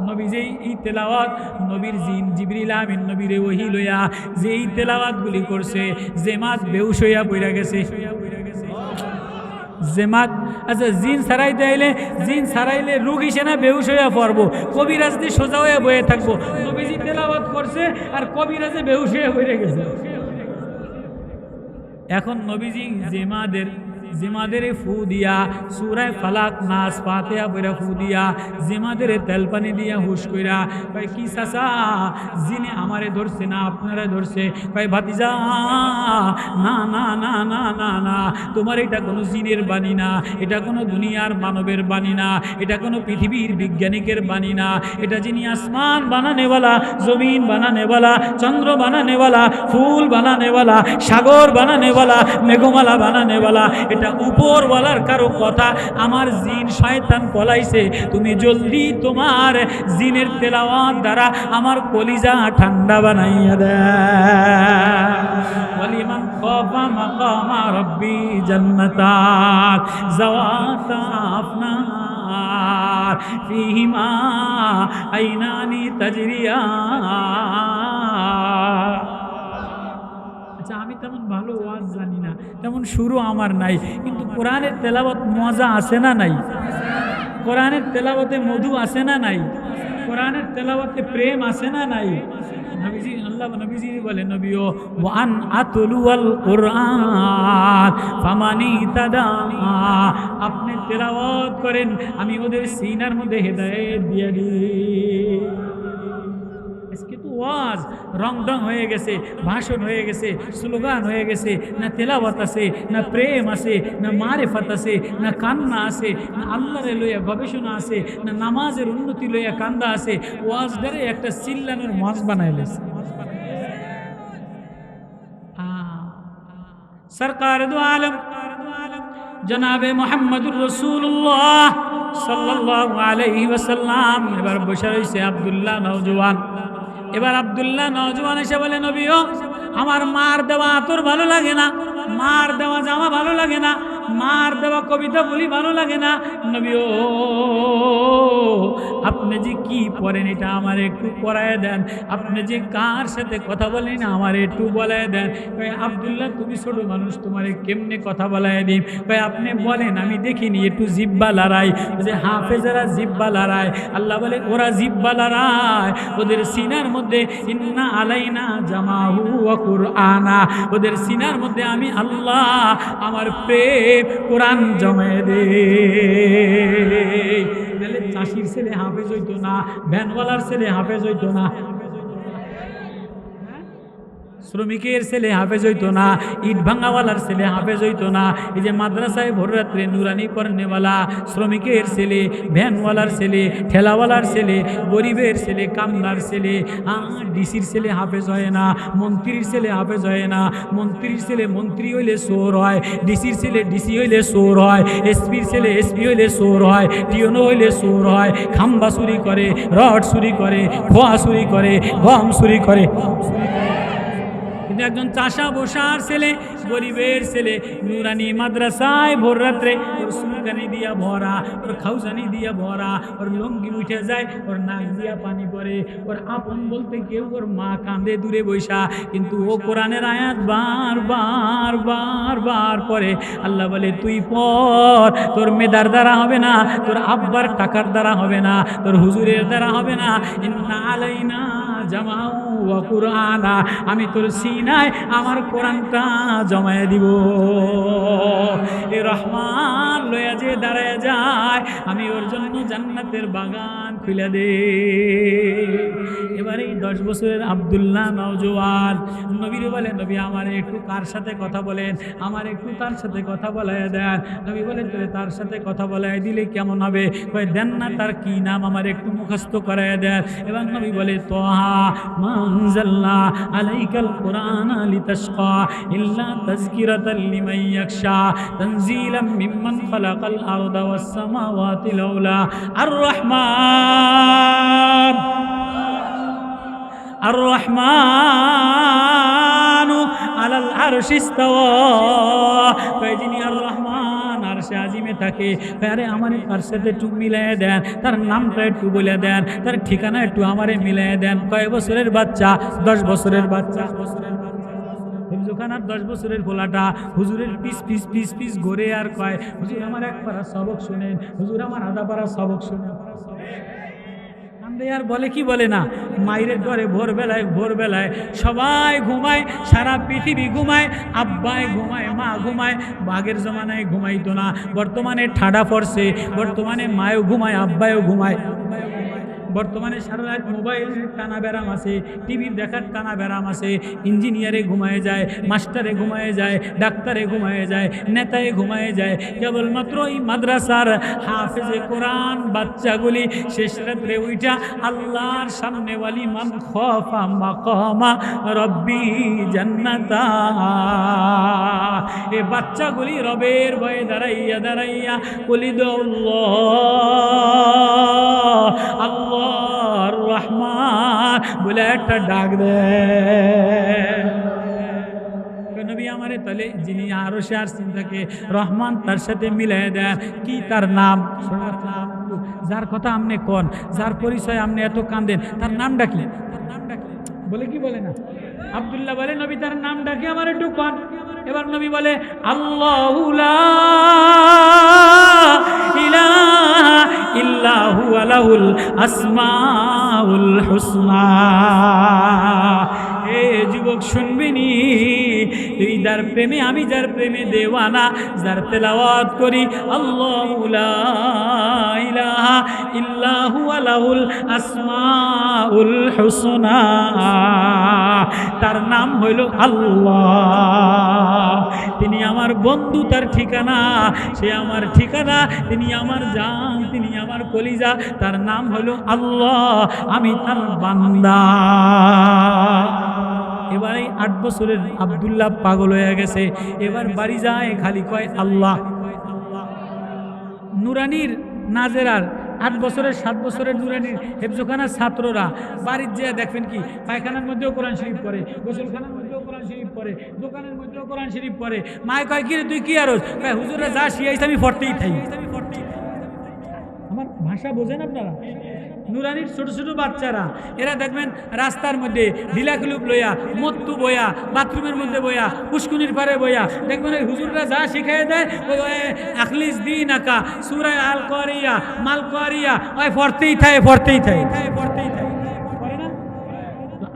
নবী যেই এই তেলাওয়াত, নবীর জিন জিবরিল আমিন নবীরে ওহী লইয়া যেই তেলাওয়াতগুলি করছে, জেমাত বেহুশ হইয়া পড়ে গেছে। জেমাত আচ্ছা জিন সারাইলে রোগ হিসে না বেহুশ হইয়া পড়বো, কবিরাজ দিয়ে সোজা হইয়া বয়ে থাকবো। নবীজি তেলাওয়াত করছে আর কবিরাজে বেহুশ হইয়া পড়ে গেছে। এখন নবীজি জিমাদের ফু দিয়া সূরায়ে ফালাক নাস ফাতিহা পড়া ফু দিয়া জিমাদের তেল পানি দিয়া হুশ কইরা ভাই কি চাচা জিনে আমারে ধরছে না আপনারা ধরছে? ভাই ভাতিজা না না না না না না, তোমার এটা কোনো জিনের বাণী না, এটা কোনো দুনিয়ার মানবের বাণী না, এটা কোনো পৃথিবীর বিজ্ঞানিকের বাণী না। এটা যিনি আসমান বানানেওয়ালা, জমিন বানানেওয়ালা, চন্দ্র বানানেওয়ালা, ফুল বানানেওয়ালা, সাগর বানানেওয়ালা, মেঘমালা বানানেওয়ালা, এটা উপরওয়ালার কারো কথা। আমার জিন শয়তান পলাইছে, তুমি জলদি তোমার জিনের তেলাওয়াত দ্বারা আমার কলিজা ঠান্ডা বানাইয়া দেয়। ওয়ালিমান খাফা মাকামা রাব্বি জান্নাতান যাওয়াতা আফনার ফিহিমা আইনানি তাজরিয়ান। আচ্ছা আমি তেমন ভালো ওয়াজ জানি না, তেমন শুরু আমার নাই, কিন্তু কোরআনের তেলাওয়াত মজা আছে না নাই? কোরআনের তেলাওয়াতে মধু আছে না নাই? কোরআনের তেলাওয়াতে প্রেম আছে না নাই? নবীজি আল্লাহ নবীজি বলে নবীও ওয়ান আতুলুল কুরআন ফামানি তাদা, আপনি তেলাওয়াত করেন আমি ওদের সিনার মধ্যে হেদায়েত দিয়ে দিই। আজকে তো ওয়াজ রং ডং হয়ে গেছে, ভাষণ হয়ে গেছে, স্লোগান হয়ে গেছে, না তেলাওয়াত আছে, না প্রেম আছে, না মারেফাত আছে, না কান্না আছে, না আল্লাহরে লইয়া গবেষণা আছে, না নামাজের উন্নতি লইয়া কান্দা আছে। ওয়াজ ধরে একটা চিল্লানোর মঞ্চ বানাইলেছে। সরকার দু আলম জনাবে মুহাম্মদুর রাসূলুল্লাহ সাল্লাল্লাহু আলাইহি ওয়াসাল্লাম এবার বসে রয়েছে আব্দুল্লাহ নওজোয়ান। এবার আব্দুল্লাহ নওজোয়ান এসে বলে নবীও আমার মার দেওয়া আতর ভালো লাগে না, মার দেওয়া জামা ভালো লাগে না, মার দেওয়া কবিতা বলি ভালো লাগে না। নবীও আপনি যে কি পড়েন এটা আমার একটু পড়ায় দেন, আপনি যে কার সাথে কথা বলেন আমার একটু বলায় দেন। কই আব্দুল্লাহ তুমি ছোট মানুষ, তোমারে কেমনে কথা বলায় দিই? কই আপনি বলেন আমি দেখিনি, একটু জিব্বা লড়াই। যে হাফেজরা জিব্বা লড়ায়, আল্লাহ বলে ওরা জিব্বা লড়ায়, ওদের সিনার মধ্যে ইন্না আলাইনা জামাহু ওয়া কুরআনা, ওদের সিনার মধ্যে আমি আল্লাহ আমার প্রেম কোরআন জমায়ে দে। তাহলে চাষির ছেলে হাফেজ হইতো না, ভ্যানওয়ালার ছেলে হাফেজ হইতো না, শ্রমিকের ছেলে হাফেজ হইতো না, ইট ভাঙাওয়ালার ছেলে হাফেজ হইতো না। এই যে মাদ্রাসায় ভোর রাত্রে নুরানি পড়নেওয়ালা, শ্রমিকের ছেলে, ভ্যানওয়ালার ছেলে, ঠেলাওয়ালার ছেলে, গরিবের ছেলে, কামলার ছেলে, ডিসির ছেলে হাফেজ হয় না, মন্ত্রীর ছেলে হাফেজ হয় না। মন্ত্রীর ছেলে মন্ত্রী হইলে চোর হয়, ডিসির ছেলে ডিসি হইলে চোর হয়, এসপির ছেলে এসপি হইলে চোর হয়, টিওনো হইলে চোর হয়। খাম্বা চুরি করে, রড চুরি করে, খোয়া চুরি করে, গম চুরি করে। কিন্তু একজন চাষা বসার ছেলে, গরিবের ছেলে, নুরানি মাদ্রাসায় ভোর রাত্রে ওর সুলকানি দিয়া ভরা, ওর খাউজানি দিয়া ভরা, ওর লঙ্গি উঠে যায়, ওর নাক দিয়া পানি পড়ে, ওর আপন বলতে কেউ, ওর মা কাঁদে দূরে বৈশা, কিন্তু ও কোরআনের আয়াত বার বার বার বার পরে। আল্লাহ বলে তুই পড়, তোর মেধার দ্বারা হবে না, তোর আব্বার টাকার দ্বারা হবে না, তোর হুজুরের দ্বারা হবে না। ইন্না আলাইনা জামাউ ওয়া কুরআনা, আমি তোর সিনায় আমার কোরআনটা জমায়ে দিব। এ রহমান লয়া যে দাঁড়ায় যায়, আমি ওর জন্য জান্নাতের বাগান খুলে দে। এবারে 10 বছরের আব্দুল্লাহ নওজোয়ান নবীর বলে, নবী আমার একটু কার সাথে কথা বলেন, আমার একটু তার সাথে কথা বলায় দেন। নবী বলেন তোরে তার সাথে কথা বলায় দিলে কেমন হবে? কয় দেন না, তার কি নাম আমার একটু মুখস্থ করায় দেন। এবং নবী বলে তোহা মা আনজালনা আলাইকাল কুরআনা লিতাশকা ইল্লা তাযকিরাতাল লিমান ইয়াখশা তানজিলাম মিম্মান খালাকাল আরদা ওয়াস সামাওয়াতিল আউলা আর রহমান আর রহমানু আলাল আরশি ইস্তাওয়া। কয় যিনি আর রহমান আরশে আজিমে থাকে। আরে আমারে তার সাথে একটু মিলিয়ে দেন, তার নামটা একটু বলে দেন, তার ঠিকানা একটু আমারে মিলিয়ে দেন। কয় বছরের বাচ্চা? 10 বছরের বাচ্চা। হিফজখানার 10 বছরের পোলাটা হুজুরের পিস পিস পিস পিস ঘুরে আর কয় হুজুর আমার এক পারা সবক শুনেন, হুজুর আমার আধা পারা সবক শুনেন। আর বলে কি বলে না, মায়ের ঘরে ভোরবেলায় সবাই ঘুমায়, সারা পৃথিবী ঘুমায়, আব্বাই ঘুমায়, মা ঘুমায়। আগের জমানায় ঘুমাইতো না, বর্তমানে ঠাডা পড়ছে, বর্তমানে মায়ও ঘুমায়, আব্বাইও ঘুমায়। বর্তমানে সারা রাত মোবাইলের টানা ব্যারাম আছে, টিভির দেখার টানা ব্যারাম আছে। ইঞ্জিনিয়ারে ঘুমায় যায়, মাস্টারে ঘুমায় যায়, ডাক্তারে ঘুমায় যায়, নেতায় ঘুমায় যায়। কেবলমাত্র এই মাদ্রাসার হাফেজে কোরআন বাচ্চাগুলি শেষ রাত্রে উইটা আল্লাহর সামনে ওয়ালি মান খাফা মাকামা রব্বি জান্নাতা, এ বাচ্চাগুলি রবের ভয়ে দাঁড়াইয়া দাঁড়াইয়া কুলিদুল্লাহ আল্লাহ রহমান বলে একটা ডাক দেন। নবী আমারে তাহলে যিনি আরো সে আর চিন্তাকে রহমান তার সাথে মিলাই দেন। কি তার নাম? যার কথা আমনে কোন, যার পরিচয় আমনে এত কান্দেন, তার নাম ডাকি, তার নাম ডাকি বলে কি বলে না? আব্দুল্লাহ বলে নবী তার নাম ডাকি আমার একটু কোন। এবার নবী বলে আল্লাহু লা ইলাহা ইল্লা হুয়া লাহুল আসমাউল হুসনা। এ যুবক শুনবিনি, তুই যার প্রেমে, আমি যার প্রেমে দেওয়ানা, যার তেলাওয়াত করি আল্লাহু লা ইলাহা ইল্লা হুয়া লাহুল আসমাউল হুসনা, তার নাম হইল আল্লাহ। তিনি আমার বন্ধু, তার ঠিকানা, সে আমার ঠিকানা, তিনি আমার জান, তিনি আমার কলিজা, তার নাম হলো আল্লাহ, আমি তার বান্দা। এবার এই 8 বছরের আব্দুল্লাহ পাগল হয়ে গেছে। এবার বাড়ি যায়, খালি কয় আল্লাহ। নুরানির নাজেরার 8 বছরের 7 বছরের নুরানির হেফজখানার ছাত্ররা বাড়ির যেয়ে দেখবেন কি পায়খানার মধ্যেও কোরআন শরীফ পড়ে, গোসলখানার মধ্যেও কোরআন শরীফ পড়ে, দোকানের মধ্যেও কোরআন শরীফ পড়ে। মায় কয় কি রে তুই কি আরস? কয় হুজুররা যা শিয়াইছে আমি পড়তেই থাকি। আমার ভাষা বোঝেন আপনারা? নুরানির ছোট ছোট বাচ্চারা এরা দেখবেন রাস্তার মধ্যে ঢিলাকুলুপ লইয়া, মত্তু বইয়া, বাথরুমের মধ্যে বইয়া, পুষ্কুনির পারে বইয়া, দেখবেন ওই হুজুররা যা শিখাই দেয় ওই আখলিস দিন আকা সূরা আল কারিয়া মাল কারিয়া ওই পড়তেই থাকে, পড়তেই থাকে, পড়তেই থাকে।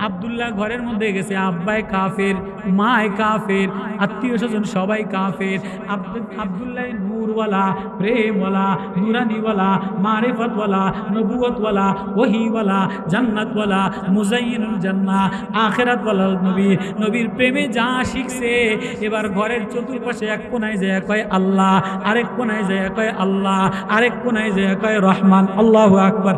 আব্দুল্লাহ ঘরের মধ্যে গেছে, আব্বাই কাফের, মায় কাফের, আত্মীয় স্বজন সবাই কাফের। আব্দুল্লাহ নূরওয়ালা, প্রেমওয়ালা, নুরানিওয়ালা, মারিফতওয়ালা, নবুয়তওয়ালা, ওহিওয়ালা, জান্নাতওয়ালা, মুজাইয়িনুল জান্নাহ, আখিরাতওয়ালা নবী, নবীর প্রেমে যা শিখছে, এবার ঘরের চতুর্পাশে এক কোনায় যায় কয় আল্লাহ, আরেক কোনায় যায় কয় আল্লাহ, আরেক কোনায় যায় কয় রহমান। আল্লাহু আকবার।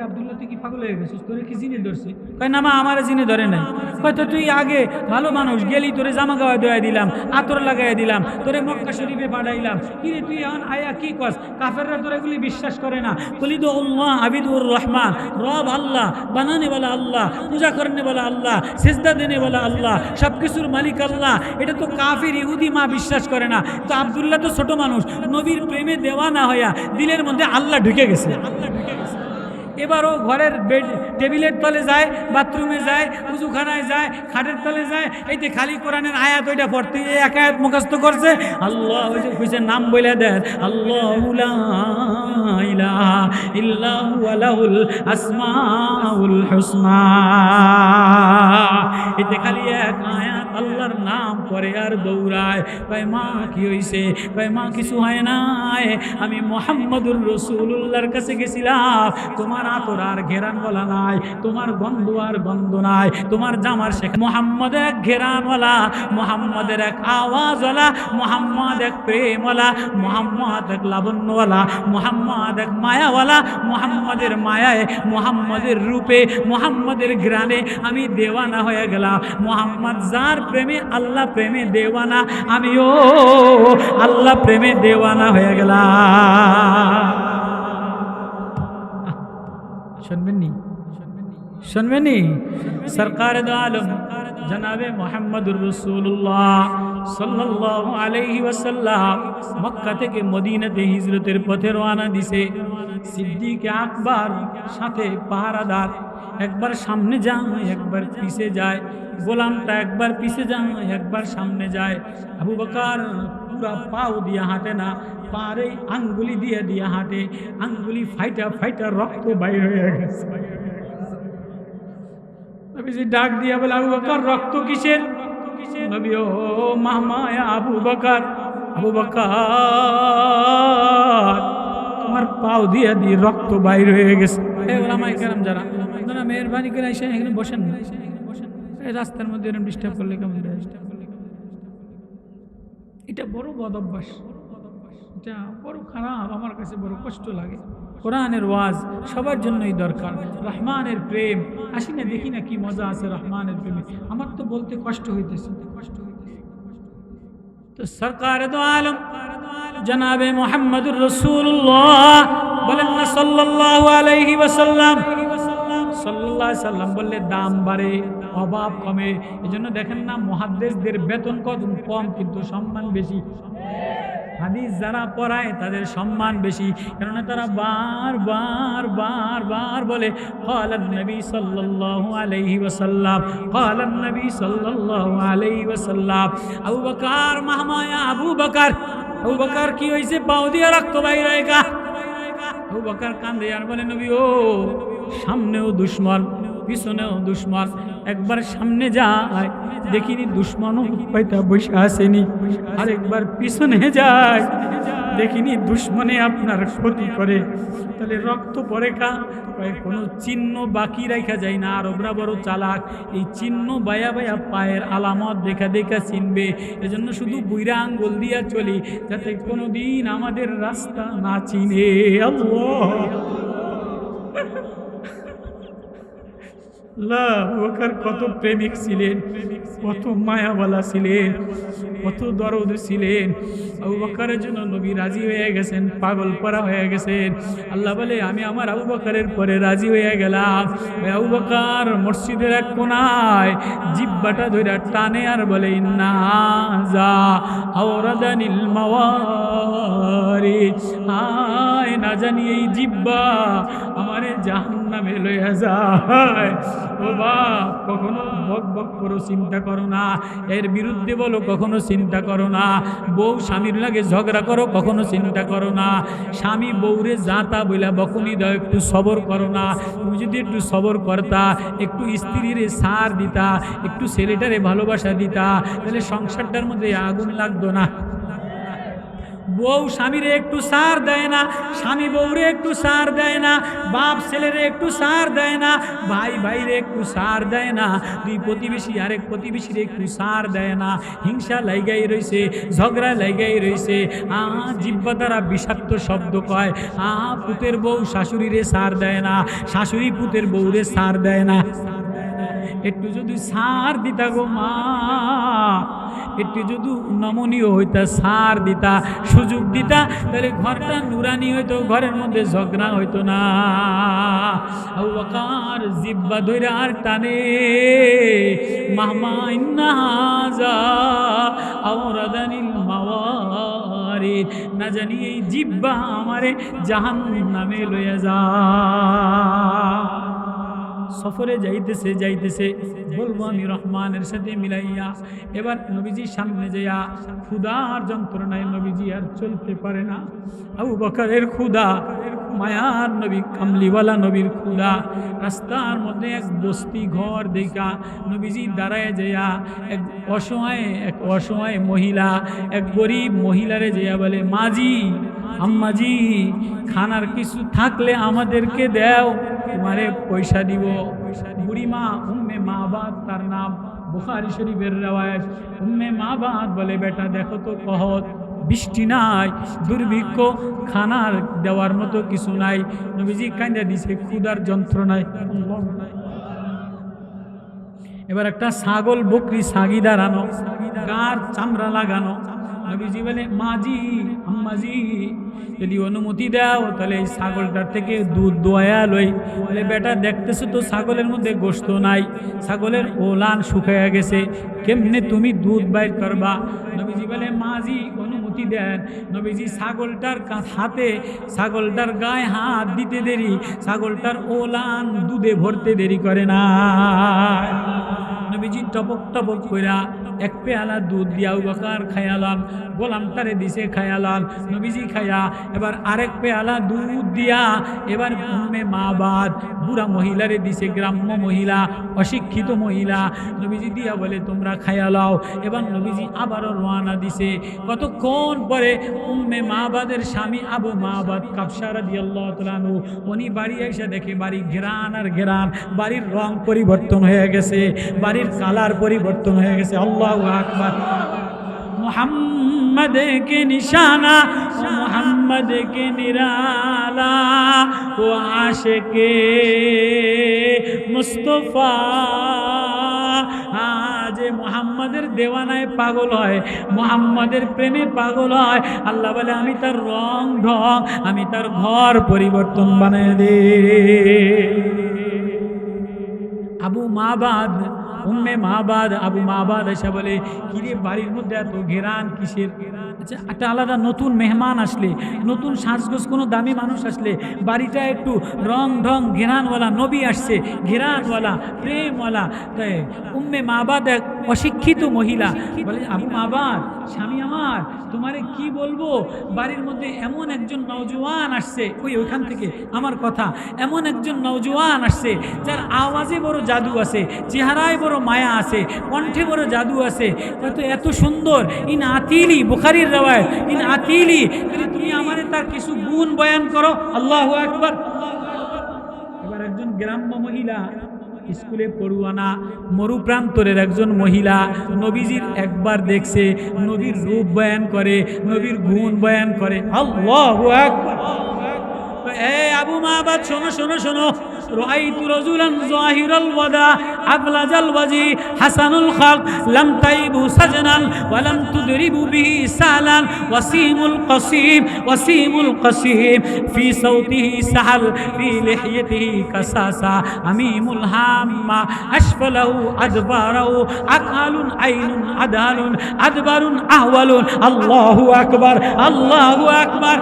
আব্দুল্লাহ তুই কি পাগল হয়ে গেছিস? তোরে কি জিনে ধরছে? কয় না মা, আমার জিনে ধরে নাই। কয় তো তুই আগে ভালো মানুষ, গেলি তোরে জামা গাওয়া দেওয়া দিলাম, আতর লাগাই দিলাম, তোরে মক্কা শরীফে পাঠাইলাম, কি রে তুই এখন আয়া কি কস? কাফেররা তোরে এগুলি বিশ্বাস করে না। বলি তো আল্লাহ আবিদুর রহমান, রব আল্লাহ, বানানে বলা আল্লাহ, পূজা করনে বলা আল্লাহ, সেজদা দেনে বলা আল্লাহ, সব কিছুর মালিক আল্লাহ। এটা তো কাফির ইহুদি মা বিশ্বাস করে না। তো আব্দুল্লাহ তো ছোট মানুষ, নবীর প্রেমে দেওয়া না হইয়া দিলের মধ্যে আল্লাহ ঢুকে গেছে। এবারও ঘরের বেড টেবিলের তলে যায়, বাথরুমে যায়, উজুখানায় যায়, খাটের তলে যায়, এইতে খালি কোরআনের আয়াত ওইটা পড়তে এক আয়াত মুখস্থ করছে। আল্লাহ ওই যে কইছে নাম বলে দেন, আল্লাহু লা ইলাহা ইল্লাহু লাহুল আসমাউল হুসনা। এতে খালি এক আয়াত আল্লাহর নাম পড়ে আর দৌড়ায়। কয় মা কি হইছে? কয় মা কিছু হয় নাই, আমি মুহাম্মদুর রাসূলুল্লাহর কাছে গেছিলাম, তোমার আতর আর ঘেরান বলা নাই, তোমার গন্ধ আর গন্ধ নাই, তোমার জামার শেখ মুহাম্মদের এক ঘেরানওয়ালা, মুহাম্মদের এক আওয়াজওয়ালা, মুহাম্মদ এক প্রেমওয়ালা, মুহাম্মদ এক লাবণ্যওয়ালা, মুহাম্মদ এক মায়াওয়ালা, মুহাম্মদের মায়ায়, মুহাম্মদের রূপে, মুহাম্মদের ঘ্রাণে আমি দেওয়ানা হয়ে গেলাম। মুহাম্মদ যার প্রেমে আল্লাহ প্রেমে দেওয়ানা, আমিও আল্লাহ প্রেমে দেওয়ানা হয়ে গেলাম। শুনবেননি? শুনবেননি? সরকার দো আলম জনাবে মুহাম্মদুর রাসূলুল্লাহ সাল্লাল্লাহু আলাইহি ওয়াসাল্লাম মক্কা থেকে মদিনাতে হিজরতের পথে রওনা দিছে। সিদ্দিক আকবর সাথে পাহারাদার, একবার সামনে যায় একবার পিছে যায়, গোলামটা একবার পিছে যায় একবার সামনে যায়। আবু বকর পুরা পাও দিয়া হাঁটে না, পারে আঙ্গুলি দিয়ে দিয়ে হাঁটে, আঙ্গুলি ফাইটা ফাইটা রক্ত বাইর হয়ে গেছে। নবীজি ডাক দিয়া বলে, আবু বকর রক্ত কিসের? নবী ও মাহমায়া আবু বকর, আবু বকর তোমার পাও দিয়া দিয়ে রক্ত বাইর হয়ে গেছে। ওলামায়ে কেরাম যারা, আপনারা মেহরবানি করে এসে এখানে বসেন না, এই রাস্তার মধ্যে এরকম ডিস্টার্ব করলে কেমন? এটা বড় বদ অভ্যাস, এটা বড় খারাপ, আমার কাছে বড় কষ্ট লাগে। কোরআনের ওয়াজ সবার জন্যই দরকার। রহমানের প্রেম, আসি না দেখি না কি মজা আছে রহমানের প্রেমে, আমার তো বলতে কষ্ট হইতেছে। তো সরকার দো আলম জনাবে মুহাম্মদুর রাসূলুল্লাহ বলেন না সাল্লাল্লাহু আলাইহি ওয়াসাল্লাম, সাল্লাল্লাহু আলাইহি সাল্লাম বললে দাম বাড়ে, অভাব কমে। এজন্য দেখেন না মুহাদ্দিসদের বেতন কম কিন্তু সম্মান বেশি। হাদিস যারা পড়ায় তাদের সম্মান বেশি, কেননা তারা বার বার বলে ক্বালান নবী সাল্লাল্লাহু আলাইহি ওয়াসাল্লাম, ক্বালান নবী সাল্লাল্লাহু আলাইহি ওয়াসাল্লাম। আবু বকর মাহমায়া আবু বকর, আবু বকর কি হইছে? পাও দিয়া রক্ত বাইর হয়ে গা। আবু বকর কান্দে আর বলে, নবী ও সামনেও দুশমন পিছনেও দুশমন, একবার সামনে যায় দেখিনি দুশমনও পাইতা বসে আসেনি, আরেকবার পিছনে যায় দেখিনি দুশমনে আপনার ক্ষতি করে। তাহলে রক্ত পরে কা? কোনো চিহ্ন বাকি রাখা যায় না। আরবরা বড় চালাক, এই চিহ্ন বায়া বায়া পায়ের আলামত দেখা দেখা চিনবে। এজন্য শুধু বুইরা আঙ্গুল দিয়া চলি, যাতে কোনোদিন আমাদের রাস্তা না চিনে। আল্লাহ আবু বকর কত প্রেমিক ছিলেন, কত মায়াওয়ালা ছিলেন, কত দরদ ছিলেন। আবু বকরের জন্য নবী রাজি হয়ে গেছেন, পাগল পরা হয়ে গেছেন। আল্লাহ বলে, আমি আমার আবু বকরের পরে রাজি হয়ে গেলাম। আবু বকর মসজিদের এক কোনায় জিহ্বাটা ধরে টানে আর বলে, ইন্না যা আওরাদানিল মাওয়ারিদ, আয় না জানি এই জিহ্বা আমারে জাহান্নামে লইয়া যায়। ও বাপ, কখনো বক বক করো, চিন্তা করো না, এর বিরুদ্ধে বলো, কখনো চিন্তা করো না। বউ স্বামীর লাগে ঝগড়া করো, কখনো চিন্তা করো না। স্বামী বউরে যাতা বইলা বকুনি দাও, একটু সবর করো না। তুমি যদি একটু সবর করতা, একটু স্ত্রীরে সার দিতা, একটু ছেলেটারে ভালোবাসা দিতা, তাহলে সংসারটার মধ্যে আগুন লাগতো না। বউ স্বামীরে একটু সার দেয় না, স্বামী বউরে একটু সার দেয় না, বাপ ছেলেরে একটু সার দেয় না, ভাই ভাইরে একটু সার দেয় না, দুই প্রতিবেশী আরেক প্রতিবেশীরে একটু সার দেয় না। হিংসা লাইগাই রইছে, ঝগড়া লাইগাই রইছে। জিহ্বা দ্বারা বিষাক্ত শব্দ কয়। পুতের বউ শাশুড়িরে সার দেয় না, শাশুড়ি পুতের বউরে সার দেয় না। একটু যদি সার দিতা গো মা, একটু যদি নমনীয় হইতা, সার দিতা, সুযোগ দিতা, তাহলে ঘরটা নুরানি হইতো, ঘরের মধ্যে ঝগড়া হইতো না। আবু বকর জিহ্বা ধইরা আর টানে, মাহমা ইন্না হাযা আওরাদানিল মাওয়ারিদ, না জানি এই জিহ্বা আমারে জাহান্নামে লইয়া যা। সফরে যাইতেছে যাইতেছে বলবো আমি রহমানের সাথে মিলাইয়া। এবার নবীজির সামনে যাইয়া ক্ষুধার যন্ত্রণায় নবীজি আর চলতে পারে না। আবু বকরের ক্ষুধা, মায়ার নবী, কামলিওয়ালা নবীর ক্ষুধা। রাস্তার মধ্যে এক বস্তি ঘর দেখা নবীজি দাঁড়ায় যাইয়া এক অসহায় মহিলা, এক গরিব মহিলারে যাইয়া বলে, মাজি, আম্মাজি, খানার কিছু থাকলে আমাদেরকে দেও, তোমারে পয়সা দিব। বুড়িমা উম্মে মাবাদ তার নাম, বুখারী শরীফের রওয়ায়াত। উম্মে মাবাদ বলে, বেটা দেখো তো কহত, বৃষ্টি নাই, দুর্ভিক্ষ, খানার দেওয়ার মতো কিছু নাই। নবীজি কাঁদা দিছে ক্ষুধার যন্ত্রণায়। এবার একটা ছাগল বকরি সাগি দাঁড়ানো, গার চামড়া লাগানো। নবীজি বলে, মাজি, আম্মাজি, যদি অনুমতি দাও তাহলে এই ছাগলটার থেকে দুধ দোয়া লই। বলে, বেটা দেখতেছো তো ছাগলের মধ্যে গোশত নাই, ছাগলের ওলান শুকাইয়া গেছে, কেমনে তুমি দুধ বাইর করবা? নবীজি বলে, মাজি অনুমতি দেন। নবীজি ছাগলটার হাতে, ছাগলটার গায়ে হাত দিতে দেরি, ছাগলটার ওলান দুধে ভরতে দেরি করে না। নবীজি টপক টপক কইরা এক পেয়ালা দুধ দিয়া আবু বকর খায়ালান, গোলামটারে দিছে খায়ালান। নবীজি খায়া এবার আরেক পেয়ালা দুধ দিয়া এবার উম্মে মাবাদ বুড়া মহিলারে দিছে, গ্রাম্য মহিলা, অশিক্ষিত মহিলা। নবীজি দিয়া বলে, তোমরা খায়ালাও। এবার নবীজি আবারও রওনা দিছে। কতক্ষণ পরে উম্মে মাবাদের স্বামী আবু মাবাদ কাবসা রাদিয়াল্লাহু তাআলা আনহু, উনি বাড়ি এসে দেখে বাড়ি ঘেরান আর ঘেরান, বাড়ির রং পরিবর্তন হয়ে গেছে, বাড়ির কালার পরিবর্তন হয়ে গেছে। আল্লাহু আকবার। মোহাম্মদ কে নিশানা, মোহাম্মদ কে নিরালা, ও আশিকে মুস্তফা। যে মোহাম্মদের দেওয়ানায় পাগল হয়, মোহাম্মদের প্রেমে পাগল হয়, আল্লাহ বলে, আমি তার রং ঢং, আমি তার ঘর পরিবর্তন বানিয়ে দে। আবু মাবাদ, উম্মে মাবাদ, আবু মাবাদ এসে বলে, কিরে বাড়ির মধ্যে এত ঘেরান কিসের? আচ্ছা, একটা আলাদা নতুন মেহমান আসলে, নতুন সাজগোজ কোনো দামি মানুষ আসলে বাড়িটা একটু রং ঢং, ঘেরানওয়ালা, নবী আসছে ঘেরানওয়ালা, প্রেমওয়ালা। তাই উম্মে মাবাদ এক অশিক্ষিত মহিলা বলে, আবু মাবাদ, স্বামী আমার, তোমারে কি বলবো, বাড়ির মধ্যে এমন একজন নওজোয়ান আসছে, ওইখান থেকে আমার কথা, এমন একজন নওজোয়ান আসছে যার আওয়াজে বড় জাদু আছে, চেহারায় বড় মায়া আছে, কণ্ঠে বড় জাদু আছে, তো এত সুন্দর। ইন আতিলি, বুখারীর রওয়ায়াত, ইন আতিলি, তুমি আমারে তার কিছু গুণ বয়ান করো। আল্লাহু আকবার। এবার একজন গ্রাম্য মহিলা, স্কুলে পড়ুয়ানা, মরুপ্রান্তরের একজন মহিলা নবীজির একবার দেখছে, নবীর রূপ বয়ান করে, নবীর গুণ বয়ান করে। আল্লাহু আকবার। আবু মাবাদ, শোনো শোনো শোনো, রাআইতু রাজুলান যাহিরাল ওয়াদা, আবলাজাল ওয়াজি হাসানুল খালক লাম তাইবু সাজনান ওয়া লাম তুদরিবু বিহি সালান ওয়াসিমুল কাসিম ফি সাউতিহি সাহাল ফি লিহিয়াতিহি কাসাসা আমিমুল হাম্মা আশফালাহু আদবারাহু আকালুন আইনুন আদালুন আদবারুন আহওয়ালুন। আল্লাহু আকবার, আল্লাহু আকবার।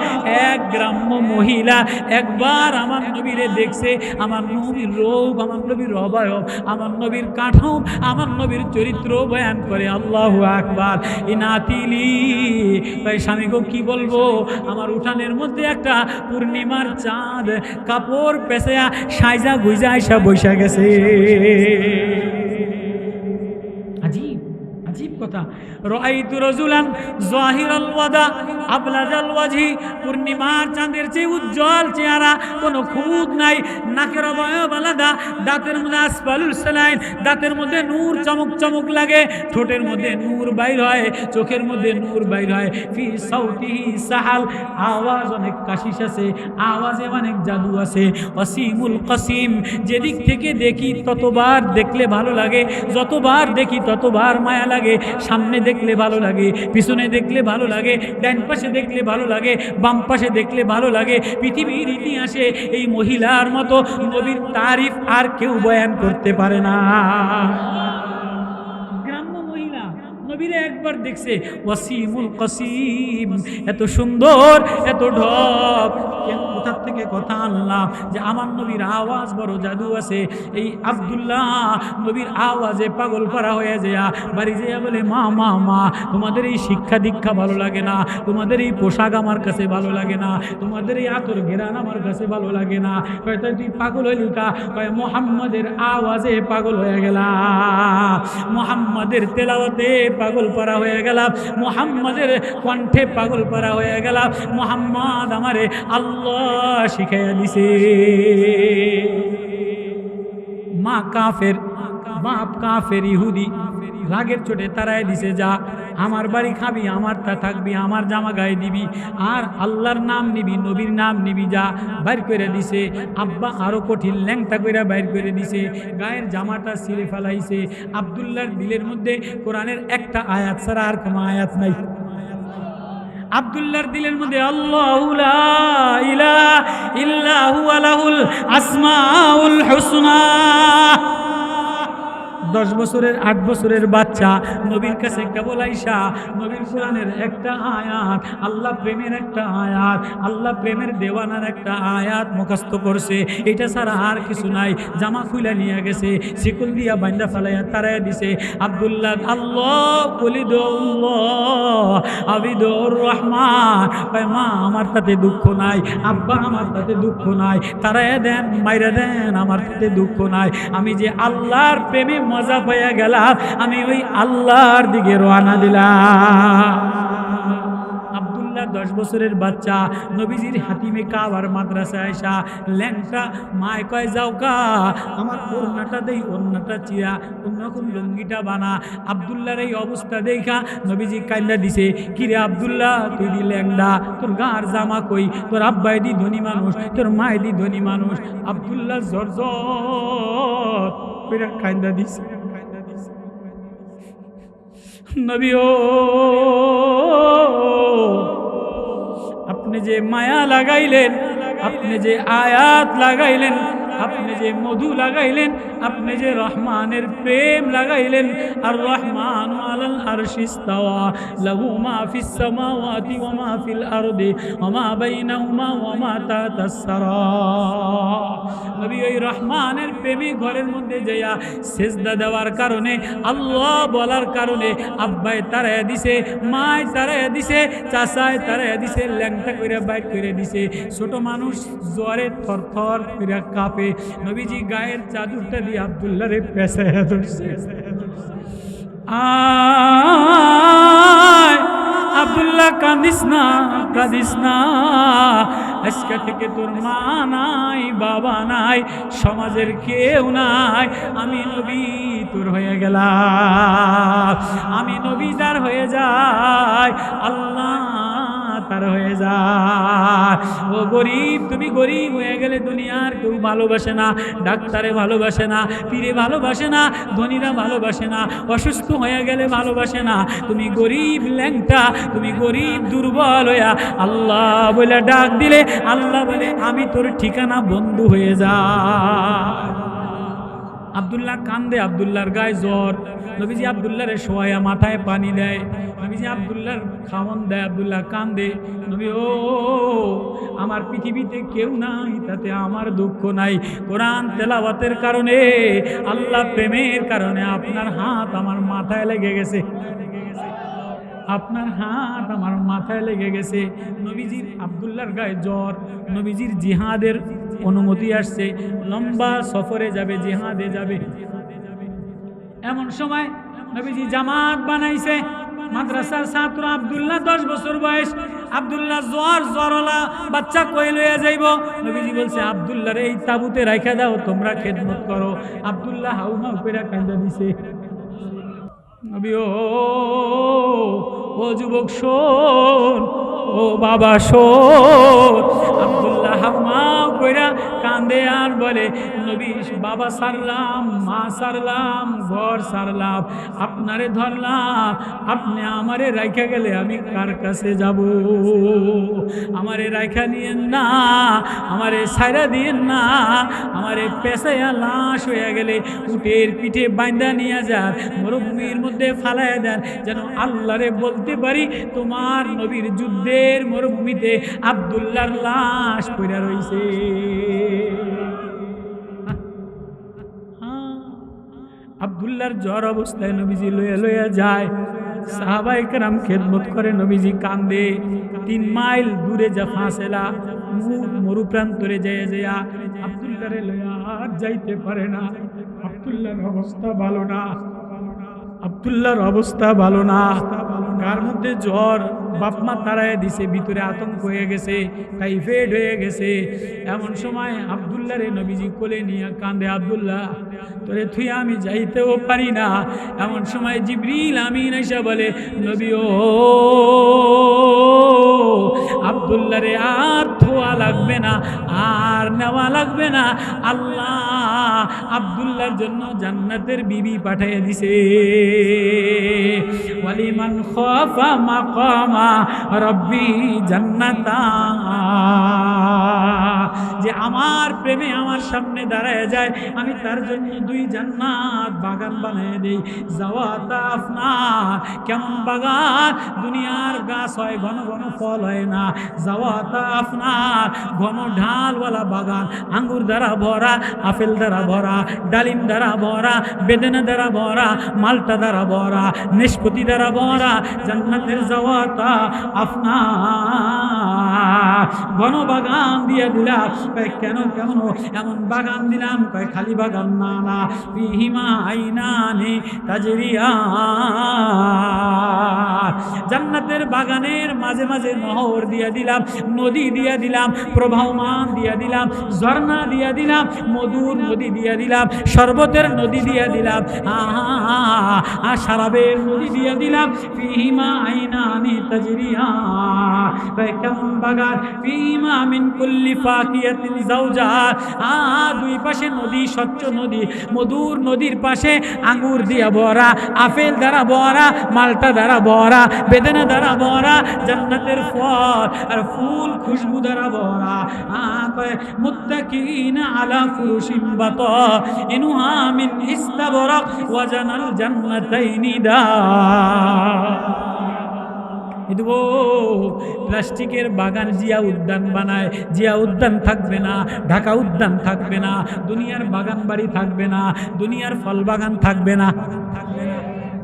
এক গ্রাম্য মহিলা একবার আমার নবীরে দেখছে। আমার নবীর রূপ, আমার নবীর অবয়ব, আমার নবীর কাঠাম, আমার নবীর চরিত্র বয়ান করে। আল্লাহু আকবার। ইনাতিলি ভাই স্বামী গো কি বলবো, আমার উঠানের মধ্যে একটা পূর্ণিমার চাঁদ কাপড় পেঁচে সাইজা গুইজা আইসা বৈশা গেছে। আজীব আজীব কথা। রাআইতু রাজুলান যাহিরাল ওয়াদা আবলাজাল ওয়াজহি, পূর্ণিমার চাঁদের চেয়ে উজ্জ্বল চেহারা, কোনো খুঁত নাই, নাকের অবয়ব আলাদা, দাঁতের মধ্যে আসফালুল সালাইন, দাঁতের মধ্যে নূর চমক চমক লাগে, ঠোঁটের মধ্যে নূর বাইর হয়, চোখের মধ্যে নূর বাইর হয়। ফি সাউতিহি সাহাল, আওয়াজ অনেক কাশিস আছে, আওয়াজে অনেক জাদু আছে। ওয়াসিমুল কাসিম, যেদিক থেকে দেখি ততবার দেখলে ভালো লাগে, যতবার দেখি ততবার মায়া লাগে। সামনে দেখলে ভালো লাগে, পিছনে দেখলে ভালো লাগে, ডান পাশে দেখলে ভালো লাগে, বাম পাশে দেখলে ভালো লাগে। পৃথিবীর ইতিহাসে এই মহিলার মতো নবীর তারিফ আর কেউ বয়ান করতে পারে না। গ্রাম্য মহিলা নবীরে একবার দেখছে। ওয়াসিমুল কাসিম, এত সুন্দর, এত ঢপ। কোথার থেকে কথা আনলাম যে আমার নবীর আওয়াজ বড় জাদু আছে। এই আব্দুল্লাহ নবীর আওয়াজে পাগল পারা হয়ে যায়, বাড়ি যেয়া বলে মা মা মা, তোমাদের এই শিক্ষা দীক্ষা ভালো লাগে না, তোমাদের এই পোশাক আমার কাছে ভালো লাগে না, তোমাদের এই আতর ঘেরান আমার কাছে ভালো লাগে না। হয়তো তুই পাগল হইলি কা? মোহাম্মদের আওয়াজে পাগল হয়ে গেলাম, মোহাম্মদের তেলাওয়াতে পাগল পারা হয়ে গেলাম, মোহাম্মদের কণ্ঠে পাগল পারা হয়ে গেলাম। মোহাম্মদ আমারে আল্লাহ শিখাইয়া দিছে। মা কাফের, বাপ কাফের ইহুদি, রাগের চোটে তারাই দিছে, যা আমার বাড়ি খাবি, আমার তা থাকবি, আমার জামা গায়ে দিবি, আর আল্লাহর নাম নিবি, নবীর নাম নিবি, যা বাইর করে দিছে। আব্বা আরো কঠিন ল্যাংটা করে বাইর করে দিছে, গায়ের জামাটা ছিঁড়ে ফেলাইছে। আব্দুল্লাহর দিলের মধ্যে কোরআনের একটা আয়াত ছাড়া আর কোনো আয়াত নাই। আব্দুল্লাহর দিলের মধ্যে আল্লাহু লা ইলাহা ইল্লা হুয়া লাহুল আসমাউল হুসনা। 10 বছরের 8 বছরের বাচ্চা নবীর কাছে কেবল আইসা নবীর কোরআনের একটা আয়াত, আল্লাহ প্রেমের একটা আয়াত, আল্লাহ প্রেমের দেওয়ানার একটা আয়াত মুখস্থ করছে। এটা ছাড়া আর কিছু নাই। জামা খুলে নিয়ে গেছে, শিকল দিয়া বান্দা ফেলাইয়া তারাই দিছে। আব্দুল্লাহ আল্লাহ ওয়ালিদুল্লাহ আবিদুর রহমান, মা আমার তাতে দুঃখ নাই, আব্বা আমার তাতে দুঃখ নাই, তারাই দেন মাইরা দেন, আমার তাতে দুঃখ নাই। আমি যে আল্লাহর প্রেমে মজা পাইয়া গেলাম, আমি ওই আল্লাহর দিকে রওনা দিলাম। আব্দুল্লাহ 10 বছরের বাচ্চা নবীজির হাতিমে কাবার মাদ্রাসা আয়সা ল্যাংটা মায় কয় যাও কা আমার ওড়নাটা দেই, ওড়নাটা চিরা অন্যরকম লুঙ্গিটা বানা। আব্দুল্লাহর এই অবস্থা দেখা নবীজি কান্দা দিছে, কিরে আব্দুল্লাহ তুই দি ল্যাংডা, তোর গার জামা কই, তোর আব্বাই দি ধনী মানুষ, তোর মায় দি ধনী মানুষ। আব্দুল্লাহ জর্জর কইরা কান্দা দিছে। নবী ও আপনি যে মায়া লাগাইলেন, আপনি যে আয়াত লাগাইলেন, আপনি যে মধু লাগাইলেন, আপনি যে রহমানের প্রেম লাগাইলেন। আর রহমান আলাল আরশি ইস্তাওয়া লাহু মা ফিস সামাওয়াতি ওয়া মা ফিল আরদি ওয়া মা বাইনাহুমা ওয়া মা তাতাস সারা। নবী ওই রহমানের প্রেমী ঘরের মধ্যে যাইয়া সেজদা দেওয়ার কারণে, আল্লাহ বলার কারণে আব্বাই তারাইয়া দিছে, মায় তারাইয়া দিছে, চাচায় তারাইয়া দিছে, ল্যাংটা কইরা বাইর করে দিছে। ছোট মানুষ জ্বরে থরথর কইরা কাঁপে। নবীজি গায়ের চাদরটা দিয়ে আব্দুল্লাহ রে পেছায়া ধরছে। আব্দুল্লাহ কাঁদিস না, কাঁদিস না, আজকে থেকে তোর মা নাই, বাবা নাই, সমাজের কেউ নাই, আমি নবী তোর হয়ে গেলাম। আমি নবী যার হয়ে যায়, আল্লাহ তার হয়ে যায়। ও গরিব, তুমি গরিব হয়ে গেলে দুনিয়ার কেউ ভালোবাসে না, ডাক্তারে ভালোবাসে না, পীরে ভালোবাসে না, ধনীরা ভালোবাসে না, অসুস্থ হয়ে গেলে ভালোবাসে না। তুমি গরিব ল্যাংটা, তুমি গরিব দুর্বল হইয়া আল্লাহ বলে ডাক দিলে আল্লাহ বলে আমি তোর ঠিকানা বন্ধু হয়ে যা। আব্দুল্লাহ কান্দে, আব্দুল্লাহর গায়ে জ্বর। নবীজি আব্দুল্লাহরে শোয়ায়া মাথায় পানি দেয়, নবীজি আব্দুল্লাহর খাওয়ান দেয়, আব্দুল্লাহ কান্দে। নবী ও আমার পৃথিবীতে কেউ নাই, তাতে আমার দুঃখ নাই। কোরআন তেলাওয়াতের কারণে, আল্লাহ প্রেমের কারণে আপনার হাত আমার মাথায় লেগে গেছে, আপনার হাত আমার মাথায় লেগে গেছে। নবীজির আব্দুল্লাহর গায়ে জ্বর, নবীজির জিহাদের অনুমতি আসছে, লম্বা সফরে যাবে, জিহাদে যাবে। এমন সময় নবীজি জামাত বানাইছে, মাদ্রাসার ছাত্র আব্দুল্লাহ 10 বছর বয়স। আব্দুল্লাহ জ্বরওয়ালা বাচ্চা কই লইয়া যাইব। নবীজি বলছে আব্দুল্লাহরে এই তাবুতে রাইখা দাও, তোমরা খেদমত করো। আব্দুল্লাহ হাউমাউ করে কান্দা দিছে। নবী ও যুবক শোন, ও বাবা শোন। আব্দুল্লাহ হাউমাউ কইরা কান্দে আর বলে নবী বাবা সারলাম, মা সারলাম, ঘর সারলাম, আপনারে ধরলাম, আপনি আমারে রাইখা গেলে আমি কার কাছে যাব? আমারে রাইখা নিয়েন না, আমারে ছাইরা দিয়েন না, আমারে পেছাইয়া লাশ হয়ে গেলে উটের পিঠে বাইন্দা নিয়ে যান, মরুভূমির মধ্যে ফালাইয়া দেন, যেন আল্লাহরে বলতে পারি তোমার নবীর যুদ্ধের মরুভূমিতে আব্দুল্লাহর লাশ পড়ে রইছে। আব্দুল্লাহর জ্বর অবস্থায় নবীজি লইয়া যায়, সাহাবায়ে কেরাম খেদমত করে, নবীজি কান্দে। 3 মাইল দূরে যা ফাঁসেলা মরুপ্রান্তরে যায় আব্দুল্লাহরে লইয়া আর যাইতে পারে না। আব্দুল্লাহর অবস্থা ভালো না, আব্দুল্লাহর অবস্থা ভালো না। কার মধ্যে জ্বর, বাপমা তারায় দিছে, ভিতরে আতঙ্ক হয়ে গেছে, টাইফয়েড হয়ে গেছে। এমন সময় আব্দুল্লাহরে নবীজি কোলে নিয়ে কান্দে, আব্দুল্লাহ তোরে থুই আমি যাইতেও পারি না। এমন সময় জিবরিল আমিন এসে বলে নবী ও আব্দুল্লাহরে আর থোয়া লাগবে না, আর নেওয়া লাগবে না। আল্লাহ আব্দুল্লাহর জন্য জান্নাতের বিবি পাঠিয়ে দিছে। ওয়ালিমান খাফা মাকামা রব্বি জান্নাতা, যে আমার প্রেমে আমার সামনে দাঁড়ায় যায় আমি তার জন্য 2 জান্নাত বাগান বানিয়ে দেই। জাওয়াতা আফনার, কেমন বাগান? দুনিয়ার গাছ হয় ঘন ঘন ফল হয় না, জাওয়াতা আফনার ঘন ঢালওয়ালা বাগান, আঙ্গুর দ্বারা ভরা, আপেল দ্বারা ভরা, ডালিম দ্বারা ভরা, বেদানা দ্বারা ভরা, মালটা দ্বারা ভরা, নাশপাতি দ্বারা ভরা, জান্নাতের জাওয়াতা আফনার ঘন বাগান দিয়ে দিলাম। কেন কেমন এমন বাগান দিলাম? কয় খালি বাগান না, না ফিহিমা আইনানি তাজরিয়ান, জান্নাতের বাগানের মাঝে মাঝে নহর দিয়ে দিলাম, নদী দিয়ে দিলাম, প্রবাহমান দিয়ে দিলাম, ঝর্ণা দিয়ে দিলাম, মধুর নদী দিয়ে দিলাম, শরবতের নদী দিয়ে দিলাম, শরাবের নদী দিয়ে দিলাম। ফিহিমা আইনানি তাজরিয়ান, কেমন বাগান? ফিহিমা মিন কুল্লি ফাকিয়াতিন জাওজাত, 2 পাশে নদী, স্বচ্ছ নদী, মধুর নদীর পাশে আঙ্গুর দিয়া ভরা, আপেল দ্বারা ভরা, মালটা দ্বারা ভরা, বেদানা দ্বারা ভরা, জান্নাতের ফল আর ফুল খুশবু দ্বারা ভরা। মুত্তাকিনা আলা ফুরুশিন বাতাইনুহা মিন ইস্তাবরাক ওয়া জানাল জান্নাতাইনি দা। প্লাস্টিকের বাগান জিয়া উদ্যান বানায়, জিয়া উদ্যান থাকবে না, ঢাকা উদ্যান থাকবে না, দুনিয়ার বাগান বাড়ি থাকবে না, দুনিয়ার ফল বাগান থাকবে না,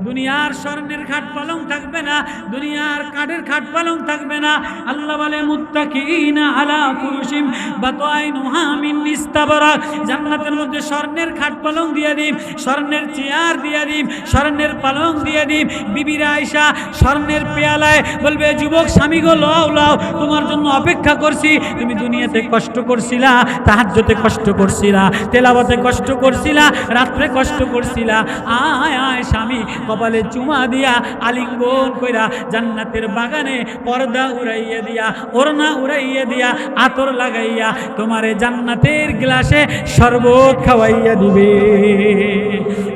দুনিয়ার স্বর্ণের খাট পালং থাকবে না, দুনিয়ার কাঠের খাট পালং থাকবে না। আল্লাহ বলে মুত্তাকিনা আলা ফুরুশিম বাতাইনুহা মিন ইস্তাবরাক, জান্নাতের মধ্যে স্বর্ণের খাট পালং দিয়ে দিই, স্বর্ণের চেয়ার দিয়ে দিই, স্বর্ণের পালং দিয়ে দিই। বিবিরা আয়েশা স্বর্ণের পেয়ালায় বলবে যুবক স্বামী গো লও লও, তোমার জন্য অপেক্ষা করছি, তুমি দুনিয়াতে কষ্ট করছিলা, তাহাজ্জুদে কষ্ট করছিলা, তেলাওয়াতে কষ্ট করছিলা, রাত্রে কষ্ট করছিলা, আয় আয় স্বামী কপালে চুমা দিয়া আলিঙ্গন কইরা জান্নাতের বাগানে পর্দা উড়াইয়া দিয়া ওড়না উড়াইয়া দিয়া আতর লাগাইয়া তোমারে জান্নাতের গ্লাসে শরবত খাওয়াইয়া দিবে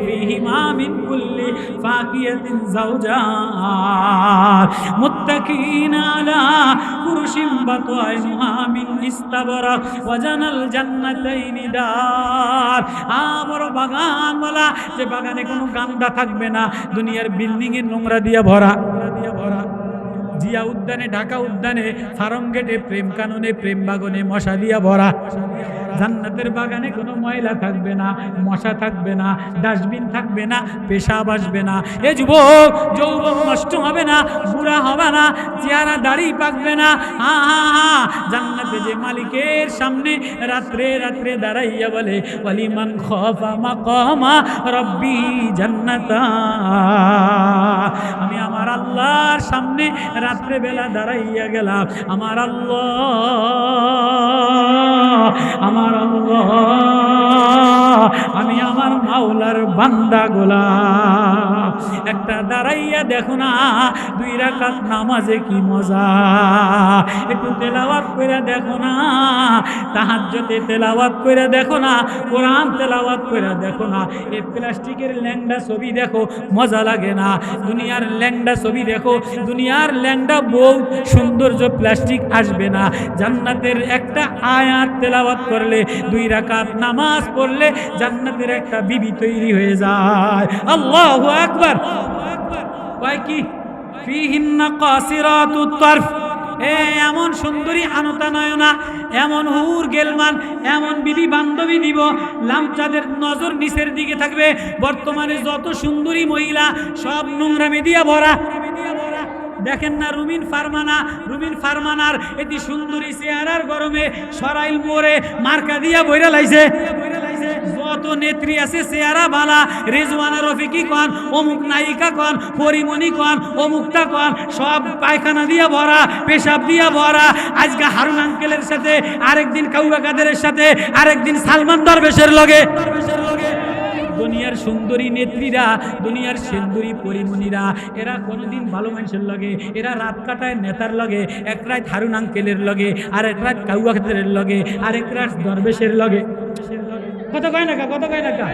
ফিহিমা মিন কুল্লি ফাকিয়াতিন যাওজাত মুত্তাকিনা আলা ফুরুশিন বাতাইনুহা মিন ইস্তাবরাক ওয়া জানাল জান্নাতাইনি দার। বড় বাগানওয়ালা, যে বাগানে কোনো গান্দা থাকবে না, দুনিয়ার বিল্ডিং এর নোংরা দিয়া ভরা। জিয়া উদ্যানে, ঢাকা উদ্যানে, ফার্ম গেটে, প্রেম কাননে, প্রেম বাগানে মশা দিয়া ভরা। জান্নাতের বাগানে কোনো ময়লা থাকবে না, মশা থাকবে না, ডাস্টবিন থাকবে না, পেশাব আসবে না। এ যুবক, যৌবন নষ্ট হবে না, বুড়া হবে না, চেহারা দাড়ি পাকবে না। জান্নাতে যে মালিকের সামনে রাত্রে রাত্রে দাঁড়াইয়া বলে ওয়ালিমান খাফা মাকামা রাব্বি জান্নাতা, আমি আমার আল্লাহর সামনে রাত্রে বেলা দাঁড়াইয়া গেলাম। আমার আল্লাহ, আমার আল্লাহ, আমি আমার মাওলার বান্দা গোলাম। একটা দাঁড়াইয়া দেখো না, 2 রাকাত নামাজে কি মজা। একটু তেলাওয়াত কইরা দেখো না, তাহাজ্জুদে তেলাওয়াত কইরা দেখো না, কোরআন তেলাওয়াত কইরা দেখো না। এই প্লাস্টিকের ল্যাংড়া ছবি দেখো, মজা লাগে না? দুনিয়ার ল্যাংড়া ছবি দেখো, দুনিয়ার ল্যাংড়া বউ সৌন্দর্য প্লাস্টিক আসবে না। জান্নাতের একটা আয়াত তেলাওয়াত করলে, 2 রাকাত নামাজ পড়লে জান্নাতের একটা বিবি তৈরি হয়ে যায়। আল্লাহু আকবার। কয় কি? ফিহিন্না কাসিরাতুত তারফ, এমন সুন্দরী আনতা নয়না, এমন হুর গেলমান, এমন বিবি বান্ধবী দিব, লামচাঁদের নজর নিচের দিকে থাকবে। বর্তমানে যত সুন্দরী মহিলা সব নোংরামি দিয়া ভরা। দেখেন না রুমিন ফারমানা, রুমিন ফারমানার এটি সুন্দরী চেহারার গরমে সরাইল মোড়ে মার্কা দিয়া বইরা লাইছে। যত নেত্রী আছে চেহারা বালা, রেজওয়ানা রফিকি কন, অমুক নায়িকা কন, পরিমণি কন, অমুকটা কন, সব পায়খানা দিয়া ভরা, পেশাব দিয়া ভরা। আজকে হারুন আঙ্কেলের সাথে, আরেকদিন কাউয়া কাদেরের সাথে, আরেকদিন সালমান দরবেশের লগে। দুনিয়ার সুন্দরী নেত্রীরা, দুনিয়ার সুন্দরী পরিমণিরা, এরা কোনোদিন ভালো মানুষের লগে, এরা রাত কাটায় নেতার লগে। এক রাত হারুন আঙ্কেলের লগে, আর এক রাত কাউয়া কাদেরের লগে, আর এক রাত দরবেশের লগে। কত কয় না কা, কত কয় না কা।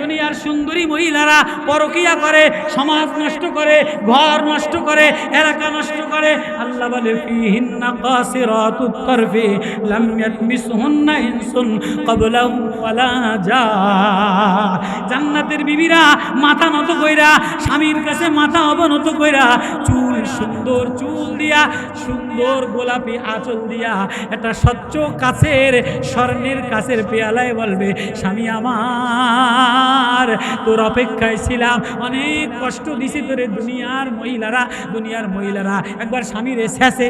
দুনিয়ার সুন্দরী মহিলারা পরকিয়া করে, সমাজ নষ্ট করে, ঘর নষ্ট করে, এলাকা নষ্ট করে। আল্লাহ বলে ফিহিন্না কাসিরাতুত তারফি লাম ইয়াতমিসহুন্না ইনসুন ক্বাবলাহুম ওয়ালা জান। জান্নাতের বিবিরা মাথা নত কইরা, স্বামীর কাছে মাথা অবনত কইরা, চুল সুন্দর চুল দিয়া, সুন্দর গোলাপি আঁচল দিয়া, একটা স্বচ্ছ কাচের স্বর্ণের কাচের পেয়ালায় বলবে স্বামী আমার, তোর অপেক্ষায় ছিলাম, অনেক কষ্ট দিছি তোরে। দুনিয়ার মহিলারা, দুনিয়ার মহিলারা একবার স্বামীরে শেষে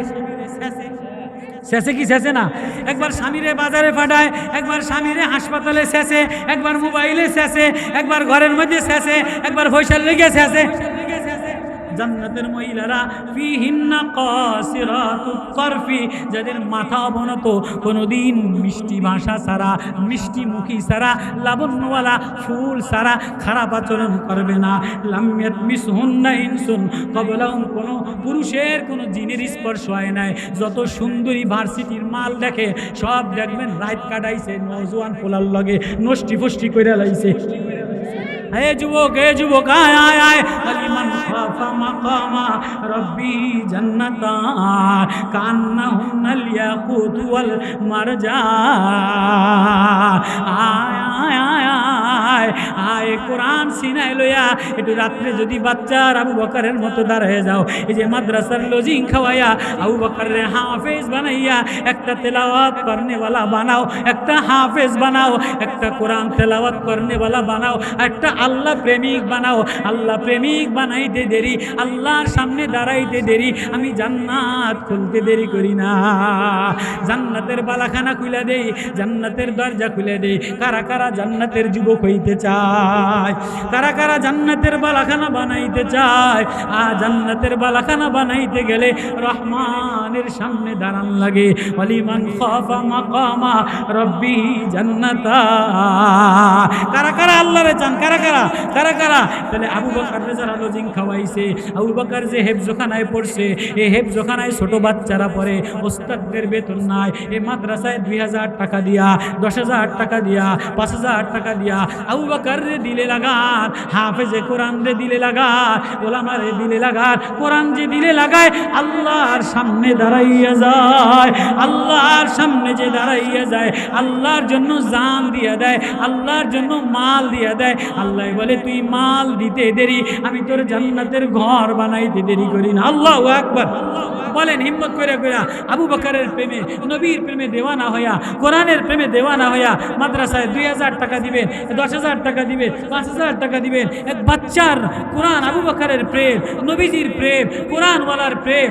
শেষে কি শেষে না, একবার স্বামীরে বাজারে পাঠায়, একবার স্বামীরে হাসপাতালে শেষে, একবার মোবাইলে শেষে, একবার ঘরের মধ্যে শেষে, একবার পয়সার লেগে শেষে। জান্নাতের মহিলারা ফিহিন্না কাসিরাতুত তারফি, যাদের মাথা অবনত, কোনোদিন মিষ্টি ভাষা ছাড়া, মিষ্টি মুখী ছাড়া, লাবণ্যওয়ালা ফুল ছাড়া খারাপ আচরণ করবে না। লাম ইয়াতমিসহুন্না ইনসুন ক্বাবলাহুম, কোনো পুরুষের কোনো জিনের স্পর্শ হয় নাই। যত সুন্দরী ভার্সিটির মাল দেখে সব দেখবেন রাত কাটাইছে নওজোয়ান পোলার লগে, নষ্টি ফষ্টি কইরা লাইছে। হে যুবক, হে যুবক, আয় আয় আয়, ওয়ালিমান খাফা মাকামা রাব্বি জান্নাতা কান্নাহুন্নাল ইয়াকুত ওয়াল মারজান। আয় আয় আয় আয় আয়, কোরআন সিনায় লইয়া একটু রাত্রে যদি বাচ্চার আবু বকরের মতো দাঁড়ায় যাও, এই যে মাদ্রাসার লজিং খাওয়াইয়া আবু বকরের হাফেজ বানাইয়া, একটা তেলাওয়াত করনেওয়ালা বানাও, একটা হাফেজ বানাও, একটা কোরআন তেলাওয়াত করনেওয়ালা বানাও, একটা আল্লাহ প্রেমিক বানাও। আল্লাহ প্রেমিক বানাইতে দেরি, আল্লাহর সামনে দাঁড়াইতে দেরি, আমি জান্নাত খুলতে দেরি করি না। জান্নাতের বালাখানা খুলে দেই, জান্নাতের দরজা খুলে দেই। কারা কারা জান্নাতের যুবক হইতে দিতে চায়? কারা কারা জান্নাতের বালাখানা বানাইতে চায়? জান্নাতের বালাখানা বানাইতে গেলে রহমানের সামনে দাঁড়ান লাগে। ওয়ালিমান খাফা মাকামা রব্বি জান্নাতা। কারা কারা আল্লাহরে চান? কারা কারা কারা কারা? তাহলে আবু বকর যারা লজিং খাওয়াইছে, আবু বকর যে হেফজখানায় পড়ছে, এই হেফজখানায় ছোট বাচ্চারা পড়ে, ওস্তাদদের বেতন নাই, এই মাদ্রাসায় 2000 টাকা দিয়া, 10,000 টাকা দিয়া, 5,000 টাকা দিয়া আবু বকর রে দিলে লাগান, হাফেজে কোরআন রে দিলে লাগান, ওলামারে দিলে লাগান। কোরআন যে দিলে লাগায় আল্লাহর সামনে দাঁড়াইয়া যায়, আল্লাহর সামনে যে দাঁড়াইয়া যায়, আল্লাহর জন্য জান দিয়া দেয়, আল্লাহর জন্য মাল দিয়া দেয়। আল্লাহ বলে তুই মাল দিতে দেরি, আমি তোর জান্নাতের ঘর বানাইতে দেরি করি না। আল্লাহু আকবার বলেন হিম্মত করে কইরা। আবু বকরের প্রেমে, নবীর প্রেমে দেওয়ানা হইয়া, কোরআনের প্রেমে দেওয়ানা হইয়া মাদ্রাসায় 2000 টাকা দিবেন, 10,000 টাকা দিবেন, 5,000 টাকা দিবেন। এক বাচ্চার কোরআন, আবু বকরের প্রেম, নবীজির প্রেম, কোরআনওয়ালার প্রেম।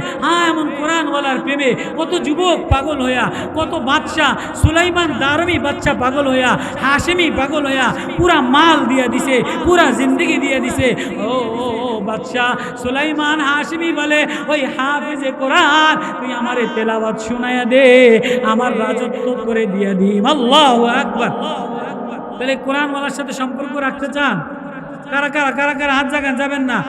এমন কোরআনওয়ালার প্রেমে কত যুবক পাগল হইয়া, কত বাদশাহ সুলাইমান দারমি বাচ্চা পাগল হইয়া, হাশেমি পাগল হইয়া পুরা মাল দিয়া দিছে, পুরা জিন্দগি দিয়া দিছে। ও ও ও বাদশাহ সুলাইমান হাশেমি বলে, ওই হাফেজে কোরআন তুই আমারে তেলাওয়াত শুনাইয়া দে, আমার রাজত্ব করে দিয়া দিম। আল্লাহু আকবার। তাহলে কোরআনওয়ালার সাথে সম্পর্ক রাখতে চান? কারা কারা কারা কারা হাত জাগান, যাবেন না?